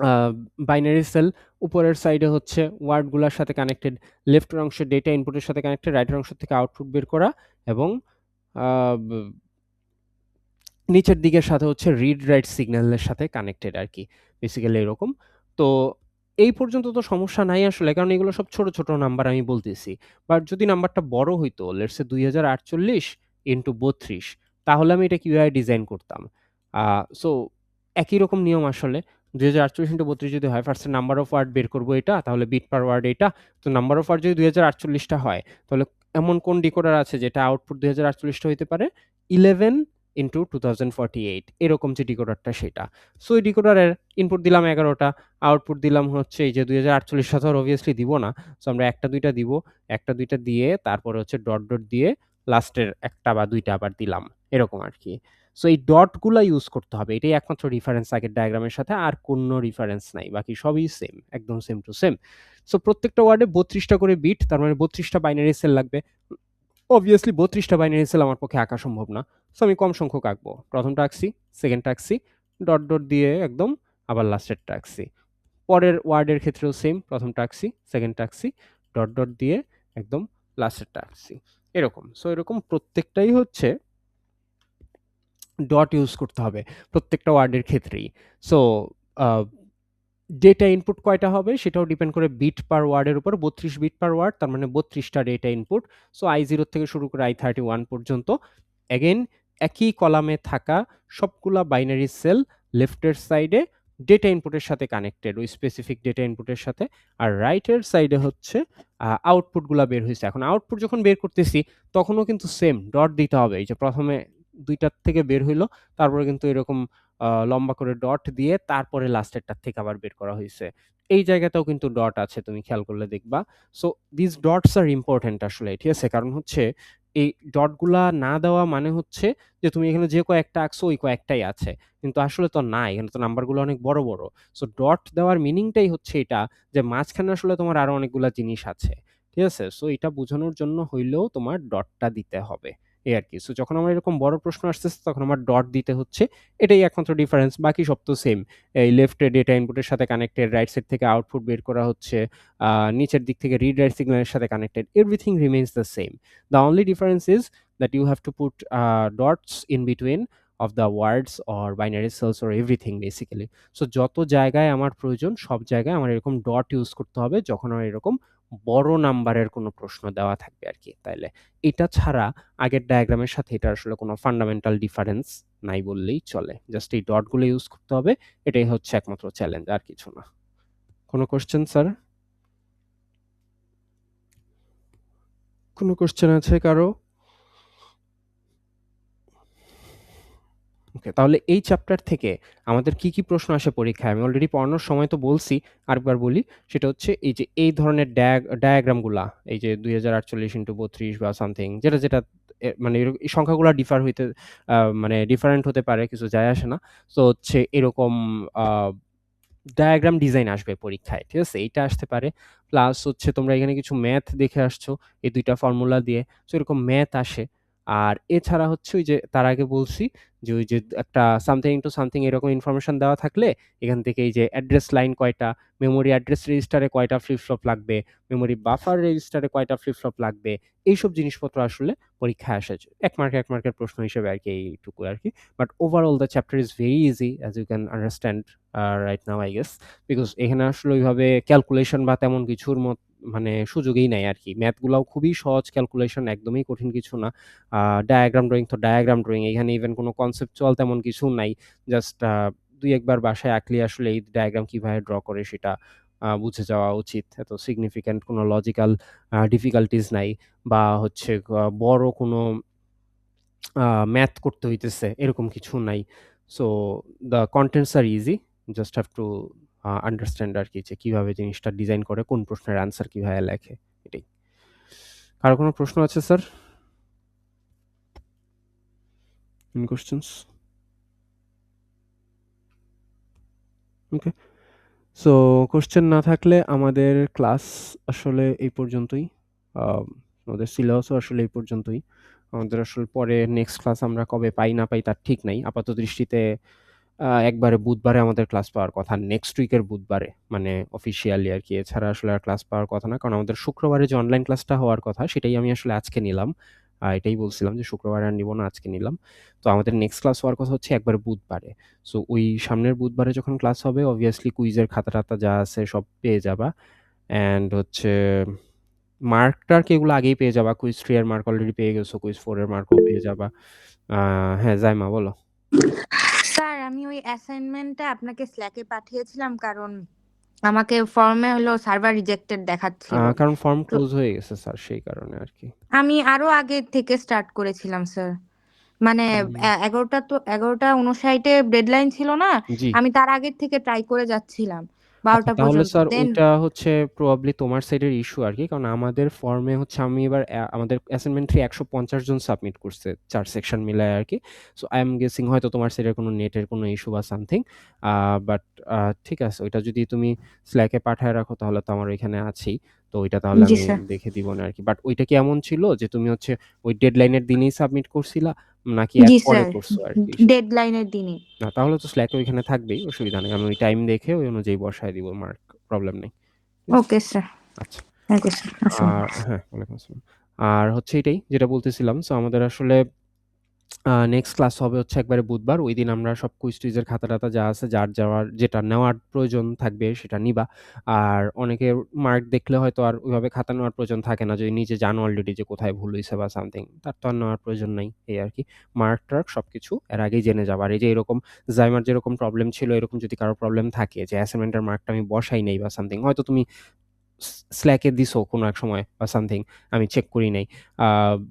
আ বাইনারি সেল উপরের সাইডে হচ্ছে ওয়ার্ডগুলার সাথে কানেক্টেড। লেফটের অংশে ডেটা ইনপুটের সাথে কানেক্টেড, রাইটের অংশ থেকে আউটপুট বের করা এবং আ ব নিচের দিকের সাথে হচ্ছে রিড রাইট সিগন্যালের সাথে কানেক্টেড আরকি। বেসিক্যালি এরকম। তো এই পর্যন্ত তো সমস্যা নাই আসলে। কারণ এগুলো সব ছোট, ছোট নাম্বার আমি বলতেছি। বাট যদি নাম্বারটা বড় হইতো, লেটস সে ২০৪৮ ইন্টু ৩২, তাহলে আমি এটা কিভাবে ডিজাইন করতাম? আ সো একই রকম নিয়ম আসলে। ২০৪৮ ইন্টু ৩২ যদি হয়, ফার্স্ট এ নাম্বার অফ ওয়ার্ড বের করব এটা, তাহলে বিট পার ওয়ার্ড এটা। তো নাম্বার অফ ওয়ার্ড যদি ২০৪৮ টা হয়, তাহলে এমন কোন ডিকোডার আছে যেটা আউটপুট ২০৪৮ টা হইতে পারে? 11 ইন্টু 2048, এরকম যে ডিকোডারটা সেটা। সো এই ডিকোডারের ইনপুট দিলাম ১১ টা, আউটপুট দিলাম হচ্ছে এই যে ২০৪৮ টা তো আর অবভিয়াসলি দিব না। সো আমরা ১ টা ২ টা দিব। ১ টা ২ টা দিয়ে তারপরে হচ্ছে ডট, ডট দিয়ে লাস্টের ১ টা বা ২ টা আবার দিলাম। এরকম আরকি। সো এই ডটগুলা ইউজ করতে হবে। এটাই একমাত্র রিফারেন্স আগের ডায়াগ্রামের সাথে, আর কোনো রিফারেন্স নাই। বাকি সবই সেম। একদম সেম টু সেম। সো প্রত্যেকটা ওয়ার্ডে ৩২ টা করে বিট, তার মানে ৩২ টা বাইনারি সেল লাগবে। অবভিয়াসলি ৩২ টা বাইনারি সেল আমার পক্ষে আঁকা সম্ভব না। সো আমি কম সংখ্যক আঁকবো। ১ম টা আঁকছি, 2nd টা আঁকছি, ডট, ডট দিয়ে একদম আবার লাস্টেরটা আঁকছি। পরের ওয়ার্ডের ক্ষেত্রেও সেম, ১ম টা আঁকছি, 2nd টা আঁকছি, ডট, ডট দিয়ে একদম লাস্টেরটা আঁকছি। এরকম। সো এরকম প্রত্যেকটাই হচ্ছে ডট ইউজ করতে হবে প্রত্যেকটা ওয়ার্ডের ক্ষেত্রেই। সো আ ডেটা ইনপুট কয়টা হবে সেটাও ডিপেন্ড করে বিট পার ওয়ার্ডের উপর। ৩২ বিট পার ওয়ার্ড, তার মানে ৩২ টা ডেটা ইনপুট। সো i0 থেকে শুরু করে i31 পর্যন্ত। অ্যাগেইন একই কলামে থাকা সবগুলা বাইনারি সেল লেফটের সাইডে ডেটা ইনপুটের সাথে কানেক্টেড, ওই স্পেসিফিক ডেটা ইনপুটের সাথে। আর রাইটের সাইডে হচ্ছে আউটপুটগুলা বের হইছে। এখন আউটপুট যখন বের করতেছি তখনও কিন্তু সেম ডট দিতে হবে। এই যে ১ম এ ২ টার থেকে বের হইলো, তারপরে কিন্তু এরকম লম্বা করে ডট দিয়ে তারপরে লাস্টেরটার থেকে আবার বের করা হইছে। এই জায়গাতেও কিন্তু ডট আছে, তুমি খেয়াল করলে দেখবা। So this dots are important আসলে, ঠিক আছে? কারণ হচ্ছে এই ডটগুলা না দেওয়া মানে হচ্ছে যে তুমি এখানে যে কয়েকটা আঁকছো ওই কয়েকটাই আছে। কিন্তু আসলে তো না, এখানে তো নাম্বারগুলো অনেক বড়, বড়। সো ডট দেওয়ার মিনিংটাই হচ্ছে এটা যে মাঝখানে আসলে তোমার আরো অনেকগুলা জিনিস আছে। ঠিক আছে? সো এটা বোঝানোর জন্য হইলেও তোমার ডটটা দিতে হবে। এই আরকি। সো যখন আমার এরকম বড় প্রশ্ন আসতেছে তখন আমার ডট দিতে হচ্ছে। এটাই একমাত্র ডিফারেন্স। বাকি সব তো সেম। এই লেফটে ডেটা ইনপুটের সাথে কানেক্টেড, রাইট সাইড থেকে আউটপুট বের করা হচ্ছে। নিচের দিক থেকে রিড রাইট সিগন্যালের সাথে connected. Everything remains the same. The only difference is that you have to put dots in between of the words or binary cells or everything basically. So যত জায়গায় আমার প্রয়োজন সব জায়গায় আমার এরকম ডট ইউজ করতে হবে যখন আমার এরকম বড় নাম্বারের কোনো প্রশ্ন দেওয়া থাকবে আরকি। তাইলে এটা ছাড়া আগের ডায়াগ্রামের সাথে এটার আসলে কোনো ফান্ডামেন্টাল ডিফারেন্স নাই বললেই চলে। জাস্ট এই ডটগুলো ইউজ করতে হবে। এটাই হচ্ছে একমাত্র চ্যালেঞ্জ, আর কিছু না। কোনো কোয়েশ্চেন স্যার? কোনো কোয়েশ্চেন আছে কারো? ওকে, তাহলে এই চ্যাপ্টার থেকে আমাদের কি, কি প্রশ্ন আসে পরীক্ষায়? আমি অলরেডি পড়ানোর সময় তো বলছি, আরেকবার বলি। সেটা হচ্ছে এই যে এই ধরনের ডায়াগ্রামগুলা, এই যে ২০৪৮ × ৩২ বা সামথিং যেটা মানে এই সংখ্যাগুলা মানে ডিফারেন্ট হতে পারে, কিছু যায় আসে না। সো হচ্ছে এরকম আ ডায়াগ্রাম ডিজাইন আসবে পরীক্ষায়। ঠিক আছে? এইটা আসতে পারে। প্লাস হচ্ছে তোমরা এখানে কিছু ম্যাথ দেখে আসছো এই ২ টা ফর্মুলা দিয়ে। সো এরকম ম্যাথ আসে। আর এছাড়া হচ্ছে ওই যে তার আগে বলছি যে ওই যে একটা সামথিং টু সামথিং এরকম ইনফরমেশন দেওয়া থাকলে এখান থেকে এই যে অ্যাড্রেস লাইন কয়টা, মেমোরি অ্যাড্রেস রেজিস্টারে কয়টা ফ্লিপ ফ্লপ লাগবে, মেমোরি বাফার রেজিস্টারে কয়টা ফ্লিপ ফ্লপ লাগবে, এইসব জিনিসপত্র আসলে পরীক্ষায় আসে। ১ মার্ক ১ মার্কের প্রশ্ন হিসেবে আরকি, এইটুকু আরকি। But overall the chapter is very easy as you can understand right now I guess. Because এখানে আসলে ওইভাবে ক্যালকুলেশন বা তেমন কিছুর মানে সুযোগই নাই আরকি। ম্যাথগুলাও খুবই সহজ, ক্যালকুলেশন একদমই কঠিন কিছু না। ডায়াগ্রাম ড্রইং তো ডায়াগ্রাম ড্রইং। এখানে ইভেন কোনো কনসেপচুয়াল তেমন কিছু নাই। জাস্ট ২-১ বার বাসায় আঁকলেই আসলে এই ডায়াগ্রাম কিভাবে ড্র করে সেটা বুঝে যাওয়া উচিত। এত সিগনিফিক্যান্ট কোনো লজিক্যাল ডিফিকাল্টিজ নাই, বা হচ্ছে বড় কোনো ম্যাথ করতে হইতেছে এরকম কিছু নাই। So the contents are easy. Just have to understand আরকি যে কিভাবে জিনিসটা ডিজাইন করে, কোন প্রশ্নের অ্যান্সার কিভাবে লেখে, এটাই। কারো কোনো প্রশ্ন আছে sir? Any questions? Okay. So question না থাকলে আমাদের ক্লাস আসলে এই পর্যন্তই। আমাদের সিলেবাসও আসলে এই পর্যন্তই। আমাদের আসলে পরে নেক্সট ক্লাস আমরা কবে পাই না পাই তার ঠিক নাই। আপাত দৃষ্টিতে একবারে বুধবারে আমাদের ক্লাস পাওয়ার কথা। নেক্সট উইকের বুধবারে। মানে অফিসিয়ালি আরকি। এছাড়া আসলে আর ক্লাস পাওয়ার কথা না। কারণ আমাদের শুক্রবারে যে অনলাইন ক্লাসটা হওয়ার কথা সেটাই আমি আসলে আজকে নিলাম। এটাই বলছিলাম যে শুক্রবারে আর নিব না, আজকে নিলাম। তো আমাদের নেক্সট ক্লাস হওয়ার কথা হচ্ছে একবারে বুধবারে। সো ওই সামনের বুধবারে যখন ক্লাস হবে obviously কুইজের খাতা-টাতা যা আছে সব পেয়ে যাবা। অ্যান্ড হচ্ছে মার্ক-টার্ক এগুলো আগেই পেয়ে যাবা। কুইজ 3 এর মার্ক অলরেডি পেয়ে গেছো। কুইজ 4 এর মার্কও পেয়ে যাবা। হ্যাঁ, জাইমা বলো। স্যার আমি ওই অ্যাসাইনমেন্টটা আপনাকে স্ল্যাকে পাঠিয়েছিলাম কারণ আমাকে ফর্মে হলো সার্ভার রিজেক্টেড দেখাচ্ছিল। কারণ ফর্ম তো ক্লোজ হয়ে গেছে স্যার, সেই কারণে আরকি। আমি আরো আগে থেকে স্টার্ট করেছিলাম স্যার। মানে হুম। 11টা ডেডলাইন ছিল না? জি। আমি তার আগের থেকে ট্রাই করে যাচ্ছিলাম আচ্ছা 12টা তাহলে পর্যন্ত। স্যার দেন ওইটা হচ্ছে প্রবাবলি তোমার সাইডের ইস্যু আরকি। কারণ আমাদের ফর্মে হচ্ছে আমি এবার আমাদের অ্যাসাইনমেন্ট 3 ১৫০ জন সাবমিট করছে ৪ সেকশন মিলায় আরকি। সো আই এম গেসিং হয়তো তোমার সাইডের কোনো নেটের কোনো ইস্যু বা সামথিং। আ বাট ঠিক আছে। ওইটা যদি তুমি Slack এ পাঠায় রাখো তাহলে তো আমার ওইখানে আছেই। তো ওইটা তাহলে জি আমি স্যার। দেখে দিবনে আরকি। বাট ওইটা কি এমন ছিল যে তুমি হচ্ছে ওই ডেডলাইনের দিনেই সাবমিট করছিলা? নাকি জি পরে স্যার। করছো আরকি? ডেডলাইনের দিনই। না তাহলে তো Slack এ ওইখানে থাকবেই, অসুবিধা নেই। আমি ওই টাইম দেখে ওই অনুযায়ী বসায় দিব মার্ক। প্রবলেম নেই। ঠিক আছে? Okay sir. আচ্ছা। Okay sir. আসসালামু আর হ্যাঁ, ওয়ালাইকুম আসসালাম। আর হচ্ছে এটাই যেটা বলতেছিলাম। সো আমাদের আসলে নেক্সট ক্লাস হবে হচ্ছে একবারে বুধবার। ঐদিন আমরা সব কুইজ-টুইজের খাতা-টাতা যা আছে যেটা নেওয়ার প্রয়োজন থাকবে সেটা নিবা। আর অনেকের মার্ক দেখলে হয়তো আর ওইভাবে খাতা নেওয়ার প্রয়োজন থাকে না। যদি নিজে জানো অলরেডি যে কোথায় ভুল হইছে বা সামথিং, তার তো আর নেওয়ার প্রয়োজন নাই। এই আরকি। মার্ক-টার্ক সবকিছু এর আগেই জেনে যাবা। আর এই যে এরকম জাইমার যেরকম প্রবলেম ছিল, এরকম যদি কারো প্রবলেম থাকে যে অ্যাসাইনমেন্টের মার্কটা আমি বসাই নাই বা সামথিং, হয়তো তুমি Slack এ দিছো কোনো এক সময় বা সামথিং, আমি চেক করি নাই। আ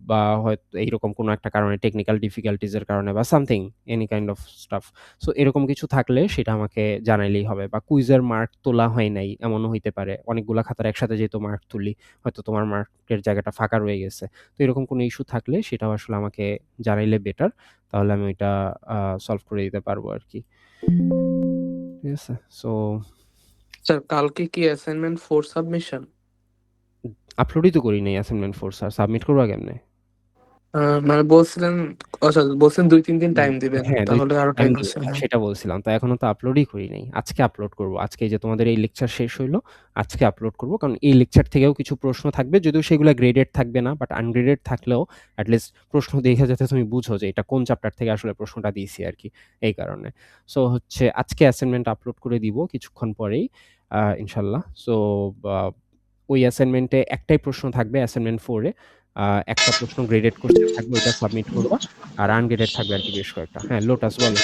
বা হয়তো এইরকম কোনো একটা কারণে টেকনিক্যাল ডিফিকাল্টিজ এর কারণে বা something, any kind of staff. So এরকম কিছু থাকলে সেটা আমাকে জানাইলেই হবে। বা কুইজের মার্ক তোলা হয় নাই, এমনও হইতে পারে। অনেকগুলা খাতার একসাথে যেহেতু মার্ক তুলি, হয়তো তোমার মার্কের জায়গাটা ফাঁকা রয়ে গেছে। তো এরকম কোনো ইস্যু থাকলে সেটাও আসলে আমাকে জানাইলে বেটার। তাহলে আমি ওইটা সলভ করে দিতে পারবো আরকি। ঠিক আছে? সো স্যার কালকে কি অ্যাসাইনমেন্ট 4 সাবমিশন? আপলোডই তো করি নাই অ্যাসাইনমেন্ট 4 স্যার। সাবমিট করবা কেমনে? মানে বলছিলেন, আচ্ছা বলছেন ২-৩ দিন হুম, টাইম দিবেন, হ্যাঁ, ২ তাহলে আরো টাইম টাইম দিব। আছে। হ্যাঁ, হ্যাঁ সেটা বলছিলাম। তো এখনো তো আপলোডই করি নাই। আজকে আপলোড করব। আজকে এই যে তোমাদের এই লেকচার শেষ হইলো, আজকে আপলোড করব। কারণ এই লেকচার থেকেও কিছু প্রশ্ন থাকবে। যদিও সেগুলা গ্রেডেড থাকবে না, বাট আনগ্রেডেড থাকলেও এট লিস্ট প্রশ্ন দেখে যাতে তুমি বুঝো যে এটা কোন চ্যাপ্টার থেকে আসলে প্রশ্নটা দিয়েছি আরকি, এই কারণে। সো হচ্ছে আজকে অ্যাসাইনমেন্ট আপলোড করে দিব কিছুক্ষণ পরেই ইনশাআল্লাহ। সো আ ওই অ্যাসাইনমেন্টে একটাই প্রশ্ন থাকবে অ্যাসাইনমেন্ট 4 এ। একটা প্রশ্ন গ্রেডেড কোয়েশ্চেন থাকবে, ওইটা সাবমিট করবা। আর আনগ্রেডেড থাকবে আরকি বেশ কয়েকটা। হ্যাঁ, লোটাস বলো।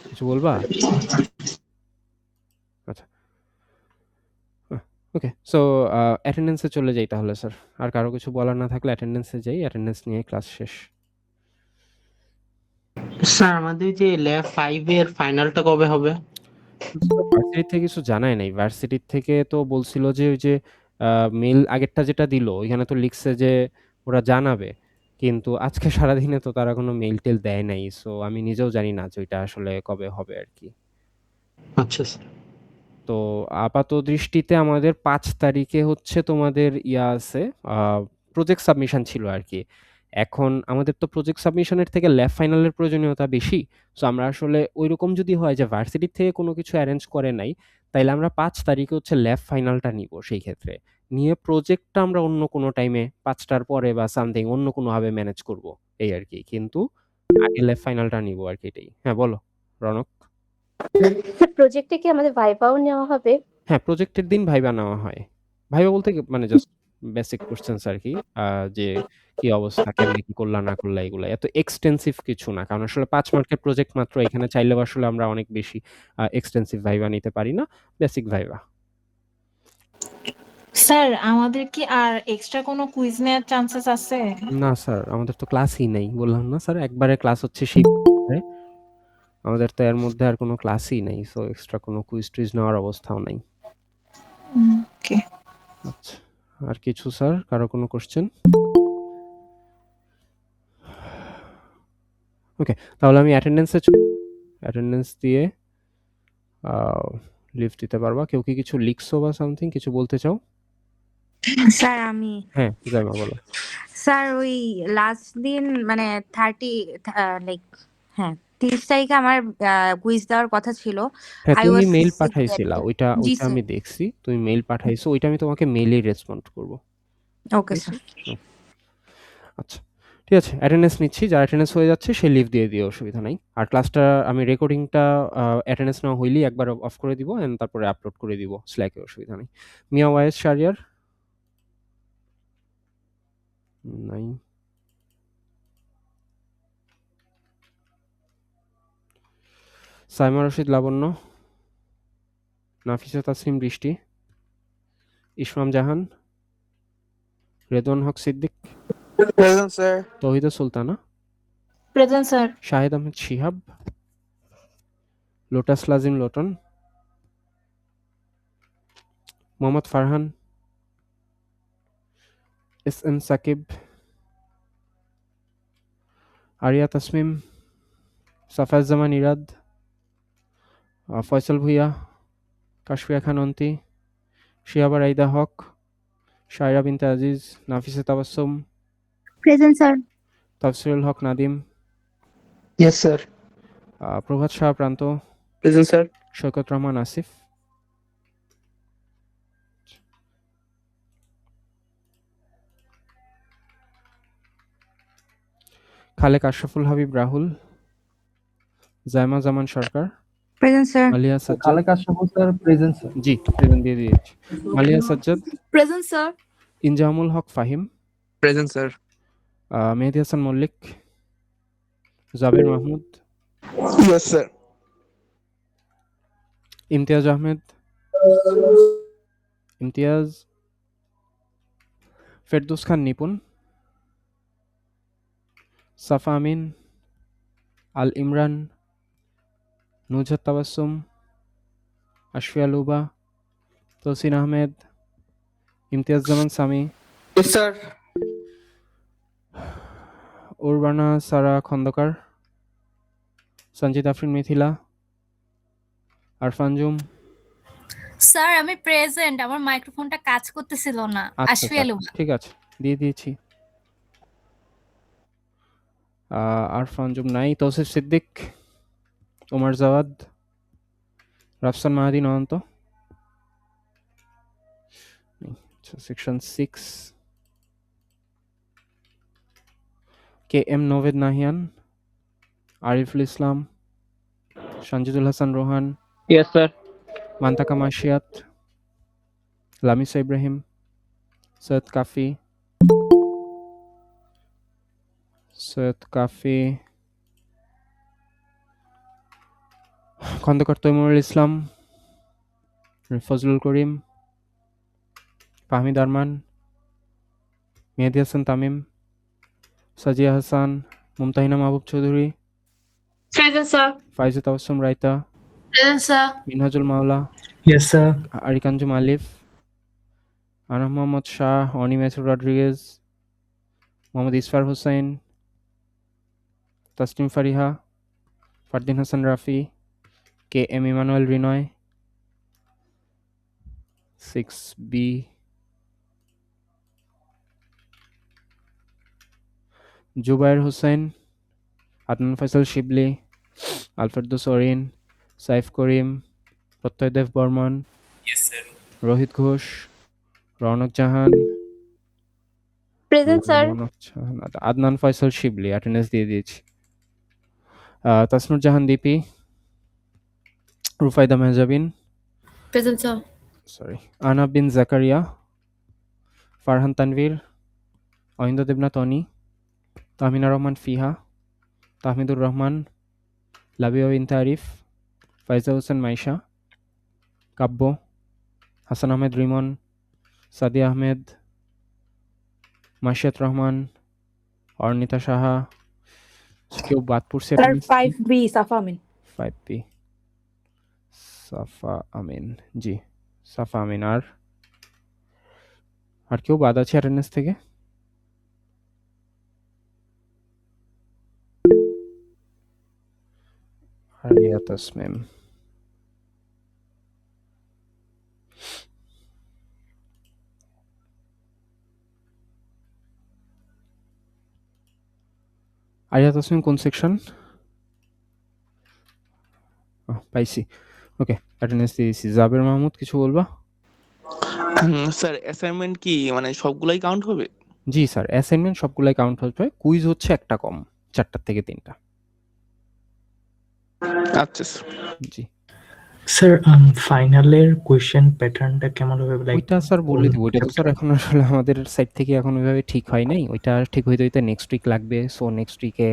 কিছু বলবা? আচ্ছা। আহ ওকে। সো অ্যাটেন্ডেন্স এ চলে যাই তাহলে স্যার। আর কারো কিছু বলার না থাকলে অ্যাটেন্ডেন্স এ যাই। অ্যাটেন্ডেন্স নিয়ে ক্লাস শেষ। স্যার আমাদের যে ল্যাব 5 এর ফাইনালটা কবে হবে? ভার্সিটি থেকে কিছু জানায় নাই। ভার্সিটি থেকে তো বলছিল যে ওই যে মেইল আগেরটা যেটা দিল ওইখানে তো লিখছে যে ওরা জানাবে। কিন্তু আজকে সারাদিনে তো তারা কোনো মেইল-টেইল দেয় নাই। সো আমি নিজেও জানি না যে ওইটা আসলে কবে হবে আরকি। আচ্ছা স্যার। তো আপাত দৃষ্টিতে আমাদের ৫ তারিখে হচ্ছে তোমাদের আছে আ প্রজেক্ট সাবমিশন ছিল আরকি। এখন আমাদের তো প্রজেক্ট সাবমিশনের থেকে ল্যাব ফাইনালের প্রয়োজনীয়তা বেশি। সো আমরা আসলে ঐরকম যদি হয় যে ভার্সিটি থেকে কোনো কিছু এরেঞ্জ করে নাই, তাইলে আমরা ৫ তারিখে হচ্ছে ল্যাব ফাইনালটা নিবো সেই ক্ষেত্রে। নিয়ে প্রজেক্টটা আমরা অন্য কোনো টাইমে ৫ টার পরে বা সামথিং অন্য কোনোভাবে ম্যানেজ করব। এই আরকি। কিন্তু আগে ল্যাব ফাইনালটা নিবো আরকি এটাই। হ্যাঁ, বলো রনক? প্রজেক্টে কি আমাদের ভাইভাও নেওয়া হবে? হ্যাঁ, প্রজেক্টের দিন ভাইবা নেওয়া হয়। ভাইবা বলতে কি মানে জাস্ট বেসিক কোয়েশ্চেনস আরকি। যে কি অবস্থা, কেমনে কি করলা না করলা এগুলা। এত এক্সটেনসিভ কিছু না। কারণ আসলে ৫ মার্কের প্রজেক্ট মাত্র এখানে চাইলেও আসলে আমরা অনেক বেশি এক্সটেনসিভ ভাইবা নিতে পারি না। Basic viva. স্যার আমাদের কি আর এক্সট্রা কোনো কুইজ নেওয়ার চান্সেস আছে? না স্যার, আমাদের তো ক্লাসই নাই। বললাম না স্যার একবারে ক্লাস হচ্ছে সেই আমাদের তো এর মধ্যে আর কোনো ক্লাসই নাই। সো এক্সট্রা কোনো কুইজ-টুইজ নেওয়ার অবস্থাও নাই। ওকে। আচ্ছা। আর কিছু স্যার? কারো কোনো কোয়েশ্চেন? ওকে, তাহলে আমি অ্যাটেন্ডেন্স দিয়ে আ লিভ দিতে পারবা। কেউ কি কিছু লিখছো বা সামথিং কিছু বলতে চাও? স্যার আমি হ্যাঁ, জাইমা বলো। স্যার ওই লাস্ট দিন মানে 30 লাইক হ্যাঁ 30 তারিখে আমার কুইজ দেওয়ার কথা ছিল। হ্যাঁ, আই তুমি ওয়াজ মেইল সিক পাঠাইছিলা। দ্যাট ওইটা জি ওইটা স্যার। আমি দেখছি। তুমি মেইল পাঠাইছো। ওইটা আমি তোমাকে মেইলেই রেসপন্ড করব। ওকে ঠিক স্যার। আছে? আচ্ছা। ঠিক আছে, অ্যাটেন্ডেন্স নিচ্ছি। যার অ্যাটেন্ডেন্স হয়ে যাচ্ছে সে লিভ দিয়ে দিও, অসুবিধা নাই। আর ক্লাসটা আমি রেকর্ডিংটা অ্যাটেন্ডেন্স নেওয়া হইলেই একবার অফ করে দিব এন্ড তারপরে আপলোড করে দিব Slack এ, অসুবিধা নেই। মিয়া ওয়াইজ শাহরিয়ার? নাই। Saima Rashid Labonno? Nafisa Tasnim Brishti? Ismam Jahan? Redwan Haque Siddique? Present sir. Tauhida Sultana? Present sir. Shahed Ahmed Shihab? Lotus Lazim Lotan? Mohammad Farhan? S M Sakib? Ariya Tasmim? Safayat Zaman Irad? Faisal Bhuiyan? Kashfia খান অন্তি? শিহাবা Raida Haque? Shayra Binte Aziz? Nafisa Tabassum? Present sir. Tafsirul Haque Nadim? Yes sir. Provat Shah Pranto? Present sir. Saikat Rahman Asif? Khalek Ashraful Habib Rahul, Zaima Zaman Sarkar, present sir. Maliya Sajjad. Khalek Ashraful sir present sir. জি, প্রেজেন্ট দিয়ে দিয়েছি। Maliya Sajjad, present sir. Injamul Haque Fahim, present sir. Mehedi Hasan Mollik, Jaber Mahmud, Yes, sir. Imtiaz Ahmed, Imtiaz, Ferdous Khan Nipun, Safa Amin, Al Imran, Nuzhat Tabassum, Ashfia Luba, Tahsin Ahmed, Imtiaz জামান সামি, Yes, sir. উরবানা সারা খন্দকার, সঞ্জিত আফরিন মিথিলা, আরফানজুম। স্যার আমি প্রেজেন্ট, আমার মাইক্রোফোনটা কাজ করতেছিল না। আচ্ছা আশফিয়া স্যার, লুবা। ঠিক আছে, দিয়ে দিয়েছি। আরফানজুম নাই, Tousif Siddique, Omar Jawad, Rafsan Mahadi Noyonto. Section 6, K M Naved Nahian, Ariful Islam, Sanjidul Hasan Rohan, Yes, sir. Mantaka Masiyat, Lamisa Ibrahim, Syed Kafi, Khondokar Taimurul Islam, Fazlul Karim, Fahmid Arman, Mehedi Hasan Tamim, Sajia Hasan, Mumtahina Mahbub Chowdhury, present sir. Faiju Tabassum Raita, present sir. Minhajul Maula, Yes, sir. Arikanjum Alif, Anam Mohammad Shah, Oni Mesur Rodriguez, Mohammad Isfar Hossain, Tasnim Fariha, Fardin Hasan Rafi, K M Emmanuel Rinoy, 6B, Zubayer Hossain, Adnan Faisal Shibli, Alferdous Orin, Saif Karim, Prottoy Deb Barman, Rohit Ghosh, Rounak Jahan, present sir. Adnan Faisal Shibli, attendance দিয়ে দিয়েছি। Tasnur Jahan Dipi, Rufaida Mehjabin, present sir. Sorry, Anab Bin Zakaria, Farhan Tanvir, Ohindo Debnath Oni, Tahmina Rahman Fiha, Tahmidur Rahman, Labiya বিন তারিফ, ফাইজা হোসেন মাইশা, কাব্য, হাসান আহমেদ রিমন, সাদিয়া আহমেদ, মাশিয়াত রহমান, অর্ণিতা সাহা। কেউ বাদ পড়ছে? স্যার 5B সাফা আমিন। 5B, সাফা আমিন। জি, সাফা আমিন। আর কেউ বাদ আছে অ্যাটেন্ডেন্স থেকে? আরিয়া তাসমিম। আরিয়া তাসমিম কোন সেকশন? পাইছি, ওকে, অ্যাটেন্ডেন্স দিয়েছি। জাবের মাহমুদ, কিছু বলবা? স্যার অ্যাসাইনমেন্ট কি মানে সবগুলাই কাউন্ট হবে? জি স্যার, অ্যাসাইনমেন্ট সবগুলাই কাউন্ট হবে, কুইজ হচ্ছে একটা কম, 4টা থেকে 3টা। আচ্ছা স্যার। জি স্যার ফাইনালের কোয়েশ্চেন প্যাটার্নটা কেমন হবে? ওইটা স্যার বলে দিব, ওইটা তো স্যার এখন আসলে আমাদের সাইড থেকে এখন ওইভাবে ঠিক হয় নাই, ওইটা ঠিক হইতে হইতে নেক্সট উইক লাগবে। সো নেক্সট উইকে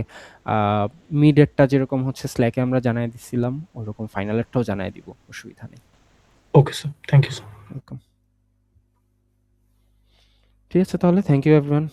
মিডেরটা যেরকম হচ্ছে স্ল্যাকে আমরা জানাই দিছিলাম, ওরকম ফাইনালেরটাও জানাই দিব, অসুবিধা নেই। Okay sir, thank you sir. Welcome. ঠিক আছে তাহলে, থ্যাংক ইউ এভরিওয়ান।